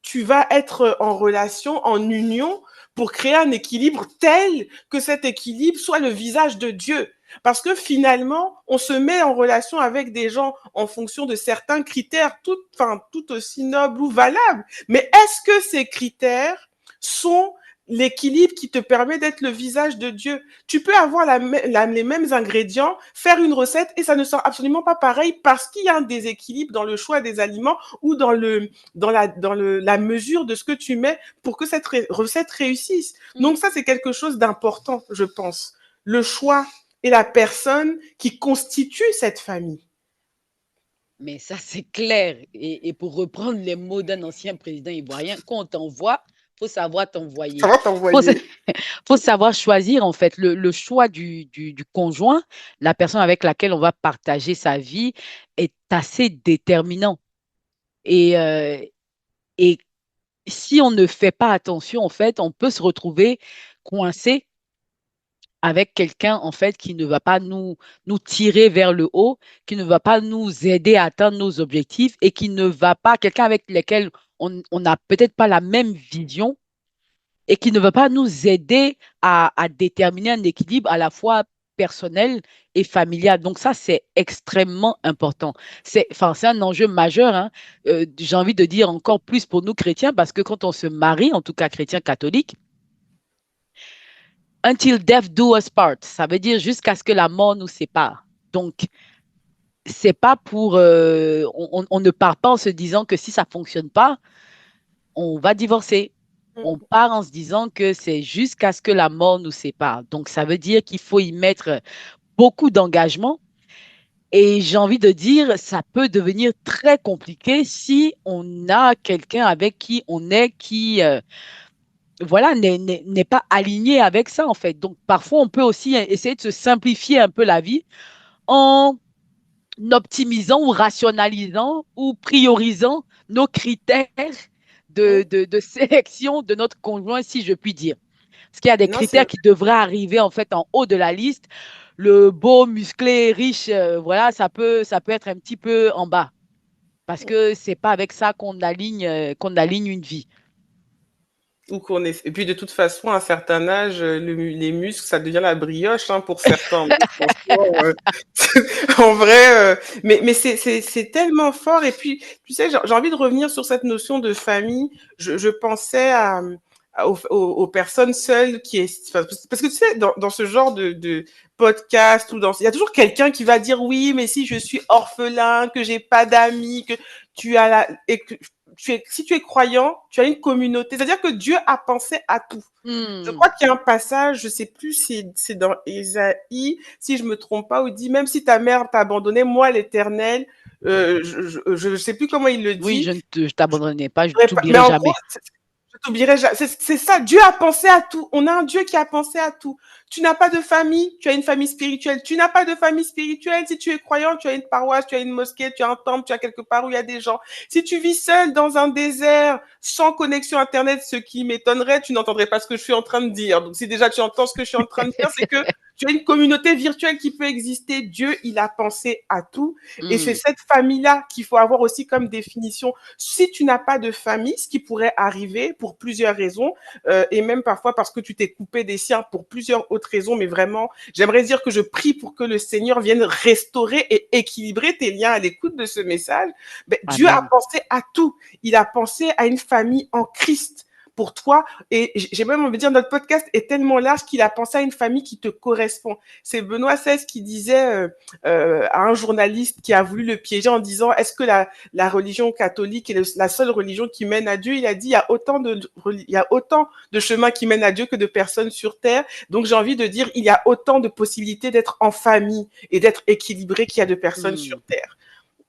tu vas être en relation, en union, pour créer un équilibre tel que cet équilibre soit le visage de Dieu. Parce que finalement, on se met en relation avec des gens en fonction de certains critères, tout aussi nobles ou valables. Mais est-ce que ces critères sont l'équilibre qui te permet d'être le visage de Dieu? Tu peux avoir les mêmes ingrédients, faire une recette et ça ne sort absolument pas pareil parce qu'il y a un déséquilibre dans le choix des aliments ou dans la mesure de ce que tu mets pour que cette recette réussisse. Hmm. Donc ça, c'est quelque chose d'important, je pense. Le choix et la personne qui constitue cette famille. Mais ça, c'est clair. Et pour reprendre les mots d'un ancien président ivoirien, quand on t'envoie, il faut savoir Ça t'envoyer. va Il faut, t'envoyer. faut savoir choisir, en fait, le choix du conjoint, la personne avec laquelle on va partager sa vie, est assez déterminant. Et, euh, et si on ne fait pas attention, en fait, on peut se retrouver coincé avec quelqu'un, en fait, qui ne va pas nous tirer vers le haut, qui ne va pas nous aider à atteindre nos objectifs et qui ne va pas, quelqu'un avec lequel on n'a peut-être pas la même vision et qui ne va pas nous aider à déterminer un équilibre à la fois personnel et familial. Donc ça, c'est extrêmement important. C'est un enjeu majeur, hein. J'ai envie de dire encore plus pour nous chrétiens, parce que quand on se marie, en tout cas chrétien catholique, Until death do us part. Ça veut dire jusqu'à ce que la mort nous sépare. Donc, c'est pas pour. On ne part pas en se disant que si ça fonctionne pas, on va divorcer. On part en se disant que c'est jusqu'à ce que la mort nous sépare. Donc, ça veut dire qu'il faut y mettre beaucoup d'engagement. Et j'ai envie de dire, ça peut devenir très compliqué si on a quelqu'un avec qui on est, qui, voilà, n'est pas aligné avec ça, en fait. Donc, parfois, on peut aussi essayer de se simplifier un peu la vie en optimisant ou rationalisant ou priorisant nos critères de sélection de notre conjoint, si je puis dire. Parce qu'il y a des Non, c'est critères qui devraient arriver en fait en haut de la liste. Le beau, musclé, riche, voilà, ça peut être un petit peu en bas. Parce que c'est pas avec ça qu'on aligne une vie. ou qu'on est. Et puis de toute façon, à un certain âge, les muscles, ça devient la brioche hein, pour certains. Donc, franchement, en vrai, mais c'est tellement fort. Et puis, tu sais, j'ai envie de revenir sur cette notion de famille. Je pensais aux personnes seules qui est, enfin, parce que tu sais, dans ce genre de podcast ou il y a toujours quelqu'un qui va dire oui, mais si je suis orphelin, que j'ai pas d'amis, que tu as et que si tu es croyant, tu as une communauté. C'est-à-dire que Dieu a pensé à tout. Je Hmm. crois qu'il y a un passage, je sais plus si c'est dans Ésaïe, si je me trompe pas, où il dit même si ta mère t'a abandonné, moi l'Éternel, je sais plus comment il le Oui, dit, je t'abandonnerai pas, je mais t'oublierai en gros, jamais. je t'oublierai jamais. C'est ça, Dieu a pensé à tout. On a un Dieu qui a pensé à tout. Tu n'as pas de famille, tu as une famille spirituelle. Tu n'as pas de famille spirituelle, si tu es croyant, tu as une paroisse, tu as une mosquée, tu as un temple, tu as quelque part où il y a des gens. Si tu vis seul dans un désert, sans connexion Internet, ce qui m'étonnerait, tu n'entendrais pas ce que je suis en train de dire. Donc si déjà tu entends ce que je suis en train de dire, c'est que tu as une communauté virtuelle qui peut exister. Dieu, il a pensé à tout. Et c'est Hmm. cette famille-là qu'il faut avoir aussi comme définition. Si tu n'as pas de famille, ce qui pourrait arriver pour plusieurs raisons, et même parfois parce que tu t'es coupé des siens pour plusieurs autres raisons, mais vraiment, j'aimerais dire que je prie pour que le Seigneur vienne restaurer et équilibrer tes liens à l'écoute de ce message. Ben, Dieu a Amen. pensé à tout. Il a pensé à une famille en Christ pour toi. Et j'ai même envie de dire, notre podcast est tellement large qu'il a pensé à une famille qui te correspond. C'est Benoît XVI qui disait à un journaliste qui a voulu le piéger en disant, est-ce que la religion catholique est la seule religion qui mène à Dieu? Il a dit, il y a autant de chemins qui mènent à Dieu que de personnes sur terre. Donc j'ai envie de dire, il y a autant de possibilités d'être en famille et d'être équilibré qu'il y a de personnes Hmm. sur terre.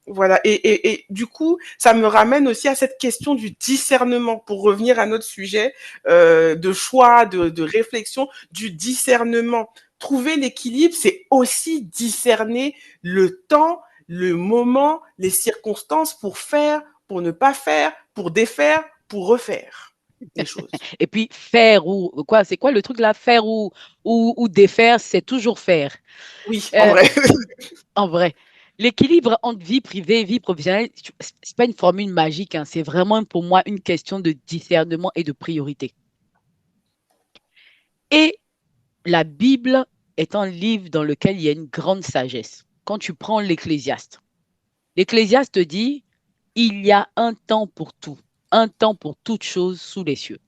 Voilà. Et du coup, ça me ramène aussi à cette question du discernement, pour revenir à notre sujet de choix, de réflexion, du discernement. Trouver l'équilibre, c'est aussi discerner le temps, le moment, les circonstances pour faire, pour ne pas faire, pour défaire, pour refaire les choses. Et puis, faire ou quoi, c'est quoi le truc là? Faire ou défaire, c'est toujours faire. Oui, en Euh, vrai. En vrai, l'équilibre entre vie privée et vie professionnelle, c'est pas une formule magique, hein, c'est vraiment pour moi une question de discernement et de priorité. Et la Bible est un livre dans lequel il y a une grande sagesse. Quand tu prends l'Ecclésiaste dit, il y a un temps pour tout, un temps pour toute chose sous les cieux.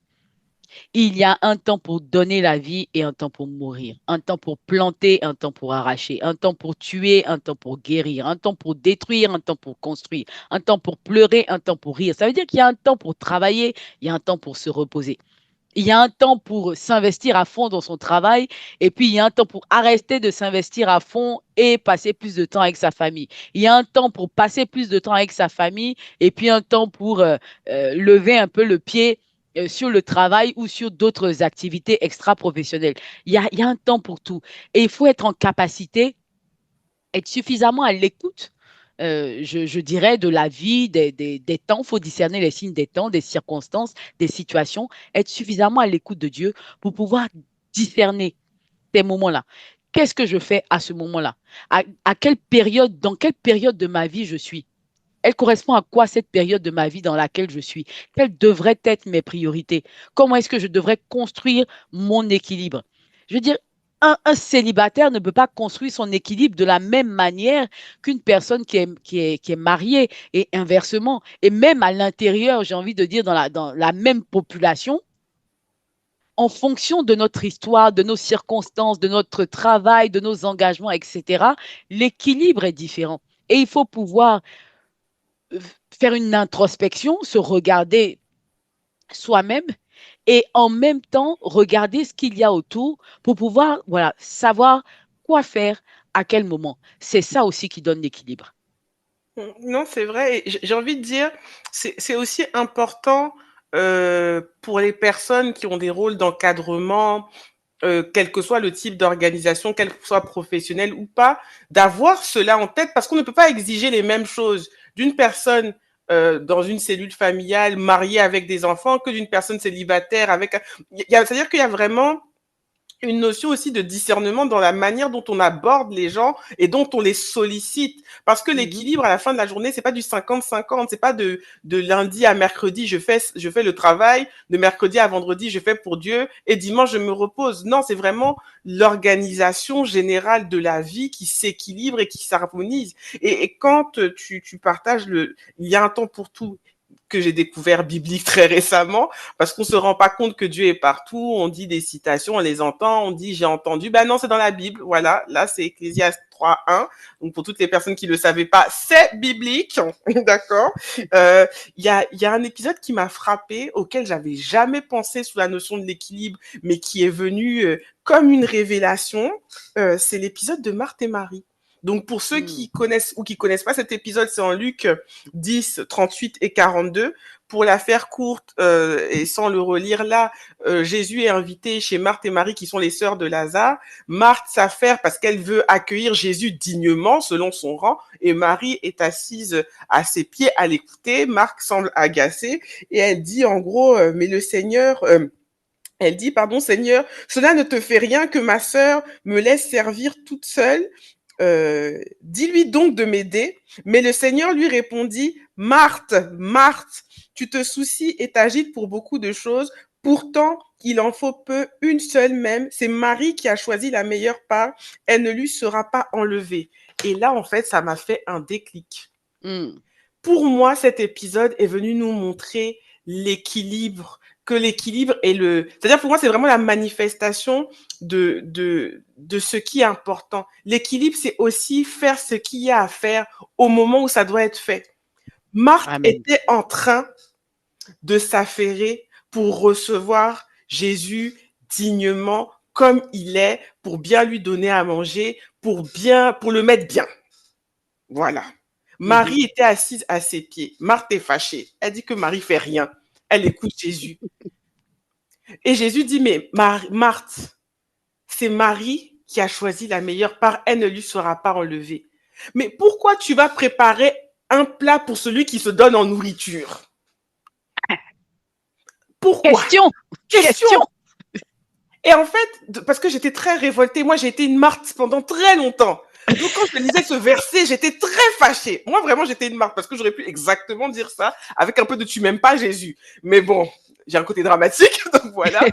Il y a un temps pour donner la vie et un temps pour mourir, un temps pour planter, un temps pour arracher, un temps pour tuer, un temps pour guérir, un temps pour détruire, un temps pour construire, un temps pour pleurer, un temps pour rire. Ça veut dire qu'il y a un temps pour travailler, il y a un temps pour se reposer. Il y a un temps pour s'investir à fond dans son travail et puis il y a un temps pour arrêter de s'investir à fond et passer plus de temps avec sa famille. Il y a un temps pour passer plus de temps avec sa famille et puis un temps pour lever un peu le pied sur le travail ou sur d'autres activités extra-professionnelles. Il y a un temps pour tout. Et il faut être en capacité, être suffisamment à l'écoute, je dirais, de la vie, des temps. Il faut discerner les signes des temps, des circonstances, des situations, être suffisamment à l'écoute de Dieu pour pouvoir discerner ces moments-là. Qu'est-ce que je fais à ce moment-là? À quelle période, dans quelle période de ma vie je suis? Elle correspond à quoi cette période de ma vie dans laquelle je suis? Quelles devraient être mes priorités? Comment est-ce que je devrais construire mon équilibre? Je veux dire, un célibataire ne peut pas construire son équilibre de la même manière qu'une personne qui est mariée et inversement. Et même à l'intérieur, j'ai envie de dire, dans la même population, en fonction de notre histoire, de nos circonstances, de notre travail, de nos engagements, etc., l'équilibre est différent. Et il faut pouvoir faire une introspection, se regarder soi-même et en même temps regarder ce qu'il y a autour pour pouvoir voilà, savoir quoi faire à quel moment. C'est ça aussi qui donne l'équilibre. Non, c'est vrai. Et j'ai envie de dire, c'est aussi important pour les personnes qui ont des rôles d'encadrement, quel que soit le type d'organisation, qu'elle soit professionnelle ou pas, d'avoir cela en tête parce qu'on ne peut pas exiger les mêmes choses d'une personne dans une cellule familiale mariée avec des enfants que d'une personne célibataire avec... C'est-à-dire qu'il y a vraiment une notion aussi de discernement dans la manière dont on aborde les gens et dont on les sollicite. Parce que Mhm. l'équilibre à la fin de la journée, c'est pas du 50-50, c'est pas de lundi à mercredi, je fais le travail, de mercredi à vendredi, je fais pour Dieu et dimanche, je me repose. Non, c'est vraiment l'organisation générale de la vie qui s'équilibre et qui s'harmonise. Et quand tu partages il y a un temps pour tout, que j'ai découvert biblique très récemment, parce qu'on se rend pas compte que Dieu est partout, on dit des citations, on les entend, on dit j'ai entendu, ben non, c'est dans la Bible, voilà, là c'est Ecclésiaste 3:1, donc pour toutes les personnes qui le savaient pas, c'est biblique, d'accord. Il y a un épisode qui m'a frappé, auquel j'avais jamais pensé sous la notion de l'équilibre, mais qui est venu comme une révélation, c'est l'épisode de Marthe et Marie. Donc pour ceux Mm. qui connaissent ou qui connaissent pas cet épisode, c'est en Luc 10, 38 et 42. Pour la faire courte et sans le relire là, Jésus est invité chez Marthe et Marie qui sont les sœurs de Lazare. Marthe s'affaire parce qu'elle veut accueillir Jésus dignement selon son rang et Marie est assise à ses pieds à l'écouter. Marthe semble agacée et elle dit en gros mais le Seigneur elle dit, pardon Seigneur, cela ne te fait rien que ma sœur me laisse servir toute seule. Dis-lui donc de m'aider. Mais le Seigneur lui répondit, Marthe, Marthe, tu te soucies et t'agites pour beaucoup de choses. Pourtant, il en faut peu, une seule même. C'est Marie qui a choisi la meilleure part. Elle ne lui sera pas enlevée. Et là, en fait, ça m'a fait un déclic. Mm. Pour moi, cet épisode est venu nous montrer l'équilibre, que l'équilibre est c'est-à-dire pour moi, c'est vraiment la manifestation de ce qui est important. L'équilibre, c'est aussi faire ce qu'il y a à faire au moment où ça doit être fait. Marthe Amen. était en train de s'affairer pour recevoir Jésus dignement comme il est, pour bien lui donner à manger, pour le mettre bien. Voilà. Mhm. Marie était assise à ses pieds. Marthe est fâchée. Elle dit que Marie fait rien. Elle écoute Jésus. Et Jésus dit, mais Marthe, c'est Marie qui a choisi la meilleure part. Elle ne lui sera pas enlevée. Mais pourquoi tu vas préparer un plat pour celui qui se donne en nourriture? Pourquoi? Question, Question. question. Et en fait, parce que j'étais très révoltée, moi j'ai été une Marthe pendant très longtemps. Donc quand je lisais ce verset, j'étais très fâchée. Moi vraiment j'étais une Marthe parce que j'aurais pu exactement dire ça avec un peu de tu m'aimes pas Jésus. Mais bon, j'ai un côté dramatique, donc voilà.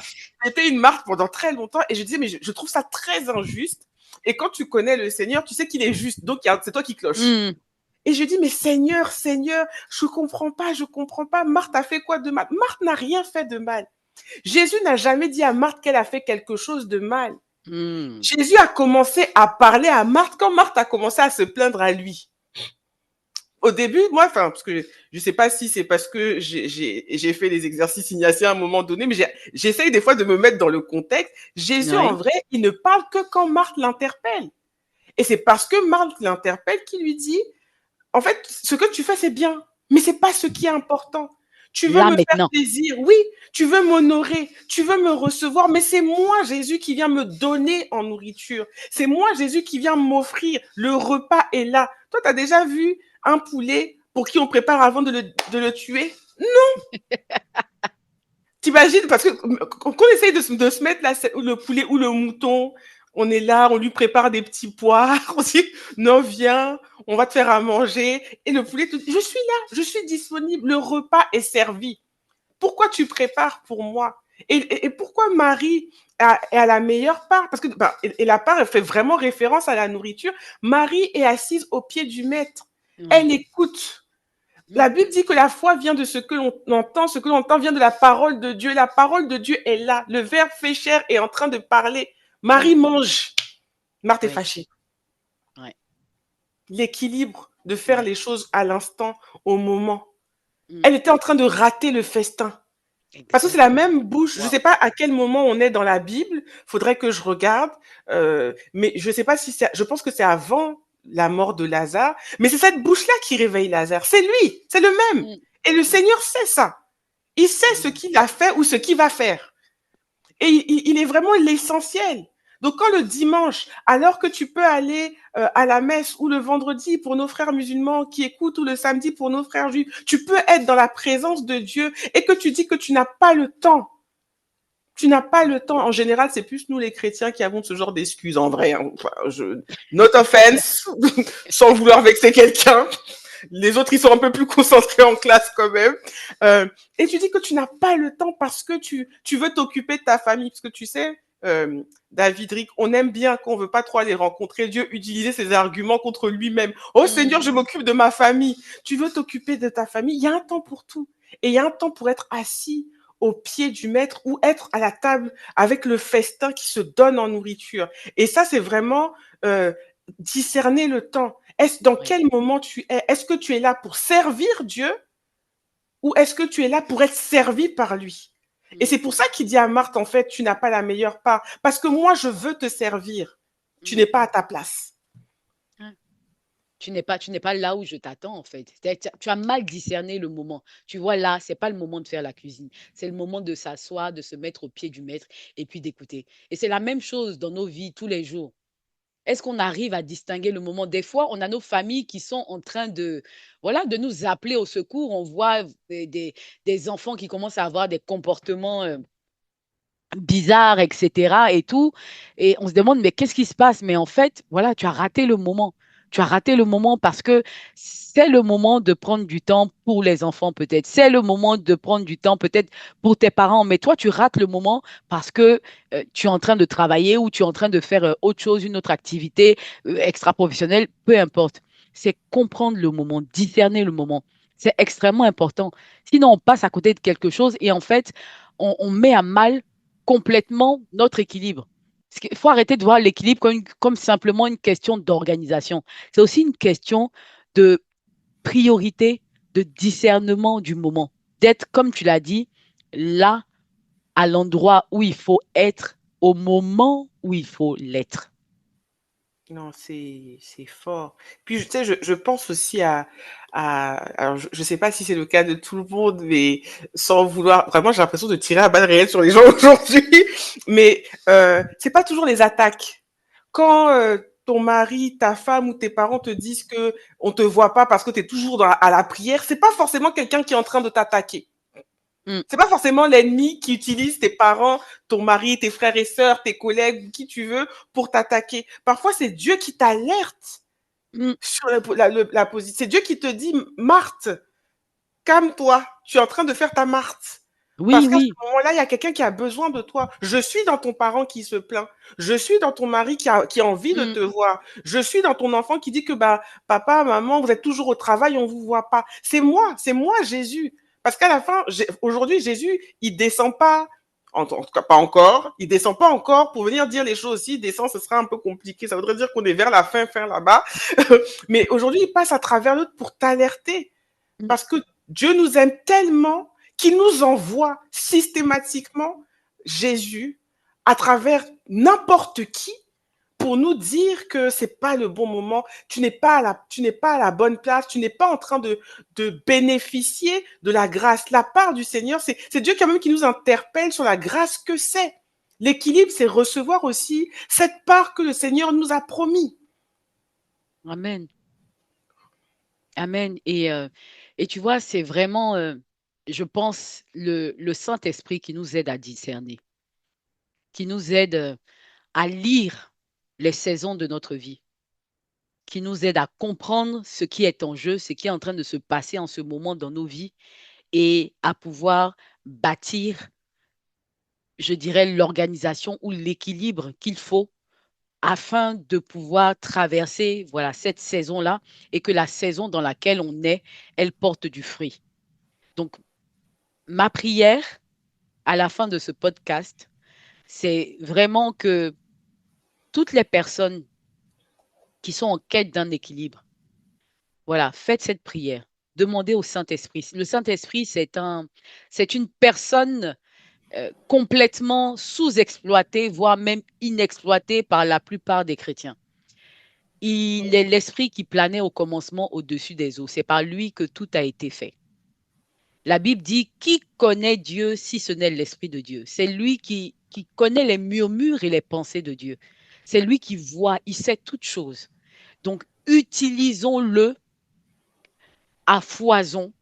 J'étais une Marthe pendant très longtemps et je disais mais je trouve ça très injuste. Et quand tu connais le Seigneur, tu sais qu'il est juste, donc c'est toi qui cloche. Mm. Et je dis mais Seigneur, Seigneur, je comprends pas, je comprends pas. Marthe a fait quoi de mal? Marthe n'a rien fait de mal. Jésus n'a jamais dit à Marthe qu'elle a fait quelque chose de mal. Mm. Jésus a commencé à parler à Marthe quand Marthe a commencé à se plaindre à lui. Au début, moi, enfin, parce que je sais pas si c'est parce que j'ai fait les exercices initiés à un moment donné, mais j'essaye des fois de me mettre dans le contexte. Jésus, en Oui. vrai, il ne parle que quand Marthe l'interpelle. Et c'est parce que Marthe l'interpelle qu'il lui dit, en fait, ce que tu fais, c'est bien, mais c'est pas ce qui est important. Tu veux Là me faire maintenant. plaisir, oui, tu veux m'honorer, tu veux me recevoir, mais c'est moi, Jésus, qui vient me donner en nourriture. C'est moi, Jésus, qui vient m'offrir. Le repas est là. Toi, tu as déjà vu un poulet pour qui on prépare avant de le tuer? T'imagines, parce que quand on essaye de se mettre là, le poulet ou le mouton, on est là, on lui prépare des petits poires, on dit, non, viens, on va te faire à manger. Et le poulet, je suis là, je suis disponible, le repas est servi. Pourquoi tu prépares pour moi? Et pourquoi Marie est à la meilleure part? Parce que, et la part, elle fait vraiment référence à la nourriture. Marie est assise au pied du maître. Oui. Elle écoute. Mm. La Bible dit que la foi vient de ce que l'on entend, ce que l'on entend vient de la parole de Dieu. La parole de Dieu est là. Le Verbe fait chair est en train de parler. Mm. Marie mange. Marthe est Oui, fâchée. ouais. L'équilibre de faire Ouais. les choses à l'instant, au moment. Mm. Elle était en train de rater le festin. Parce que c'est la Exactement. même bouche. Je ne sais Wow. pas à quel moment on est dans la Bible. Faudrait que je regarde. Mais je ne sais pas si c'est. Je pense que c'est avant la mort de Lazare. Mais c'est cette bouche-là qui réveille Lazare. C'est lui. C'est le même. Mm. Et le Mm. Seigneur sait ça. Il sait ce Amen. qu'il a fait ou ce qu'il va faire. Et il est vraiment l'essentiel. Donc quand le dimanche, alors que tu peux aller à la messe ou le vendredi pour nos frères musulmans qui écoutent ou le samedi pour nos frères juifs, tu peux être dans la présence de Dieu et que tu dis que tu n'as pas le temps. Tu n'as pas le temps. En général, c'est plus nous les chrétiens qui avons ce genre d'excuses en vrai. Hein. Enfin, not offense, sans vouloir vexer quelqu'un. Les autres, ils sont un peu plus concentrés en classe quand même. Et tu dis que tu n'as pas le temps parce que tu veux t'occuper de ta famille. Parce que tu sais, David Rick, on aime bien qu'on ne veut pas trop aller rencontrer Dieu, utiliser ses arguments contre lui-même. Oh Seigneur, Mm. je m'occupe de ma famille. Tu veux t'occuper de ta famille. Il y a un temps pour tout. Et il y a un temps pour être assis au pied du maître ou être à la table avec le festin qui se donne en nourriture. Et ça, c'est vraiment discerner le temps. Est-ce dans Oui. quel moment tu es? Est-ce que tu es là pour servir Dieu ou est-ce que tu es là pour être servi par lui? Et Mm. c'est pour ça qu'il dit à Marthe, en fait, tu n'as pas la meilleure part. Parce que moi, je veux te servir. Tu Mm. n'es pas à ta place. Hein. Tu n'es pas là où je t'attends, en fait. Tu as mal discerné le moment. Tu vois, là, c'est pas le moment de faire la cuisine. C'est le moment de s'asseoir, de se mettre au pied du maître et puis d'écouter. Et c'est la même chose dans nos vies tous les jours. Est-ce qu'on arrive à distinguer le moment? Des fois, on a nos familles qui sont en train de, voilà, de nous appeler au secours. On voit des enfants qui commencent à avoir des comportements bizarres, etc. et tout. Et on se demande, mais qu'est-ce qui se passe? Mais en fait, voilà, tu as raté le moment. Tu as raté le moment parce que c'est le moment de prendre du temps pour les enfants, peut-être. C'est le moment de prendre du temps, peut-être, pour tes parents. Mais toi, tu rates le moment parce que tu es en train de travailler ou tu es en train de faire autre chose, une autre activité extra-professionnelle, peu importe. C'est comprendre le moment, discerner le moment. C'est extrêmement important. Sinon, on passe à côté de quelque chose et en fait, on met à mal complètement notre équilibre. Il faut arrêter de voir l'équilibre comme simplement une question d'organisation. C'est aussi une question de priorité, de discernement du moment, d'être, comme tu l'as dit, là, à l'endroit où il faut être, au moment où il faut l'être. Non, c'est fort. Puis, tu sais, je pense aussi alors, je sais pas si c'est le cas de tout le monde, mais sans vouloir, vraiment, j'ai l'impression de tirer à balles réelles sur les gens aujourd'hui. Mais c'est pas toujours les attaques. Quand ton mari, ta femme ou tes parents te disent que on te voit pas parce que tu es toujours à la prière, c'est pas forcément quelqu'un qui est en train de t'attaquer. Mm. C'est pas forcément l'ennemi qui utilise tes parents, ton mari, tes frères et sœurs, tes collègues, qui tu veux, pour t'attaquer. Parfois, c'est Dieu qui t'alerte Mm. sur la position. C'est Dieu qui te dit, Marthe, calme-toi, tu es en train de faire ta Marthe. Oui, Parce qu'à ce oui. moment-là, il y a quelqu'un qui a besoin de toi. Je suis dans ton parent qui se plaint. Je suis dans ton mari qui a envie de Mm. te voir. Je suis dans ton enfant qui dit que bah, papa, maman, vous êtes toujours au travail, on ne vous voit pas. C'est moi, Jésus. Parce qu'à la fin, aujourd'hui, Jésus, il descend pas, en tout cas pas encore, il descend pas encore pour venir dire les choses. S'il descend, ce sera un peu compliqué. Ça voudrait dire qu'on est vers la fin là-bas. Mais aujourd'hui, il passe à travers l'autre pour t'alerter. Mm. Parce que Dieu nous aime tellement qu'il nous envoie systématiquement Jésus à travers n'importe qui pour nous dire que c'est pas le bon moment, tu n'es pas à la bonne place, tu n'es pas en train de bénéficier de la grâce. La part du Seigneur, c'est Dieu quand même qui nous interpelle sur la grâce que c'est. L'équilibre, c'est recevoir aussi cette part que le Seigneur nous a promis. Amen. Amen. Et tu vois, c'est vraiment, je pense, le Saint-Esprit qui nous aide à discerner, qui nous aide à lire les saisons de notre vie, qui nous aide à comprendre ce qui est en jeu, ce qui est en train de se passer en ce moment dans nos vies et à pouvoir bâtir, je dirais, l'organisation ou l'équilibre qu'il faut afin de pouvoir traverser, voilà, cette saison-là et que la saison dans laquelle on est, elle porte du fruit. Donc, ma prière à la fin de ce podcast, c'est vraiment que toutes les personnes qui sont en quête d'un équilibre, voilà, faites cette prière. Demandez au Saint-Esprit. Le Saint-Esprit, c'est une personne complètement sous-exploitée, voire même inexploitée par la plupart des chrétiens. Il est l'esprit qui planait au commencement au-dessus des eaux. C'est par lui que tout a été fait. La Bible dit, qui connaît Dieu si ce n'est l'Esprit de Dieu? C'est lui qui connaît les murmures et les pensées de Dieu. C'est lui qui voit, il sait toutes choses. Donc, utilisons-le à foison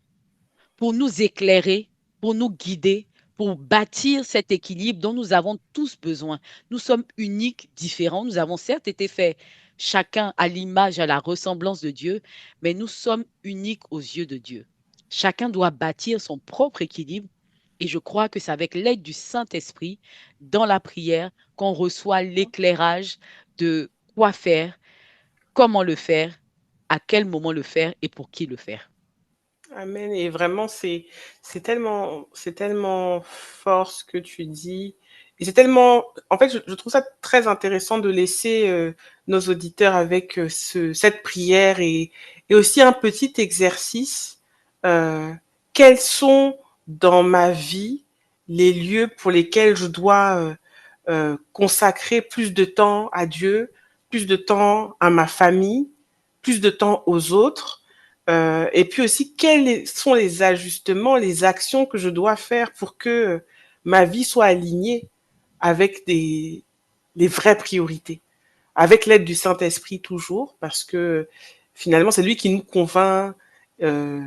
pour nous éclairer, pour nous guider, pour bâtir cet équilibre dont nous avons tous besoin. Nous sommes uniques, différents. Nous avons certes été faits chacun à l'image, à la ressemblance de Dieu, mais nous sommes uniques aux yeux de Dieu. Chacun doit bâtir son propre équilibre et je crois que c'est avec l'aide du Saint-Esprit, dans la prière, qu'on reçoit l'éclairage de quoi faire, comment le faire, à quel moment le faire et pour qui le faire. Amen. Et vraiment, c'est tellement fort ce que tu dis. Et c'est tellement, en fait, je trouve ça très intéressant de laisser nos auditeurs avec cette prière et aussi un petit exercice. Euh, Quels sont dans ma vie les lieux pour lesquels je dois consacrer plus de temps à Dieu, plus de temps à ma famille, plus de temps aux autres? Et puis aussi, quels sont les ajustements, les actions que je dois faire pour que ma vie soit alignée avec les vraies priorités, avec l'aide du Saint-Esprit toujours, parce que finalement, c'est lui qui nous convainc euh,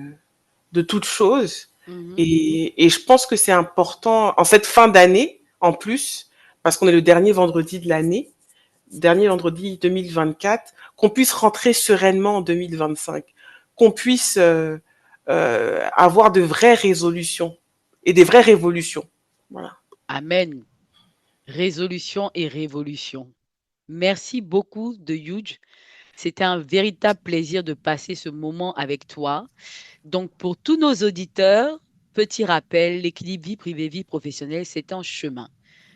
de toutes choses. Mhm. Et je pense que c'est important, en cette fin d'année, en plus, parce qu'on est le dernier vendredi de l'année, dernier vendredi 2024, qu'on puisse rentrer sereinement en 2025, qu'on puisse avoir de vraies résolutions et des vraies révolutions. Voilà. Amen. Résolution et révolution. Merci beaucoup de Huge. C'était un véritable plaisir de passer ce moment avec toi. Donc, pour tous nos auditeurs, petit rappel, l'équilibre vie privée, vie professionnelle, c'est un chemin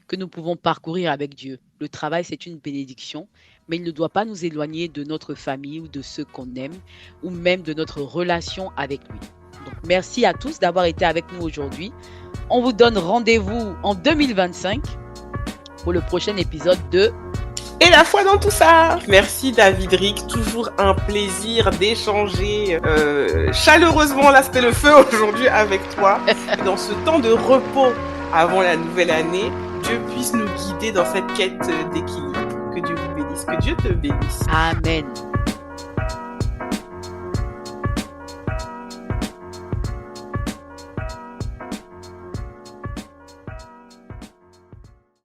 que nous pouvons parcourir avec Dieu. Le travail, c'est une bénédiction, mais il ne doit pas nous éloigner de notre famille ou de ceux qu'on aime, ou même de notre relation avec lui. Donc, merci à tous d'avoir été avec nous aujourd'hui. On vous donne rendez-vous en 2025 pour le prochain épisode de Et la foi dans tout ça. Merci David Rick, toujours un plaisir d'échanger chaleureusement, là c'était le feu aujourd'hui avec toi. Dans ce temps de repos avant la nouvelle année, Dieu puisse nous guider dans cette quête d'équilibre. Que Dieu vous bénisse, que Dieu te bénisse. Amen.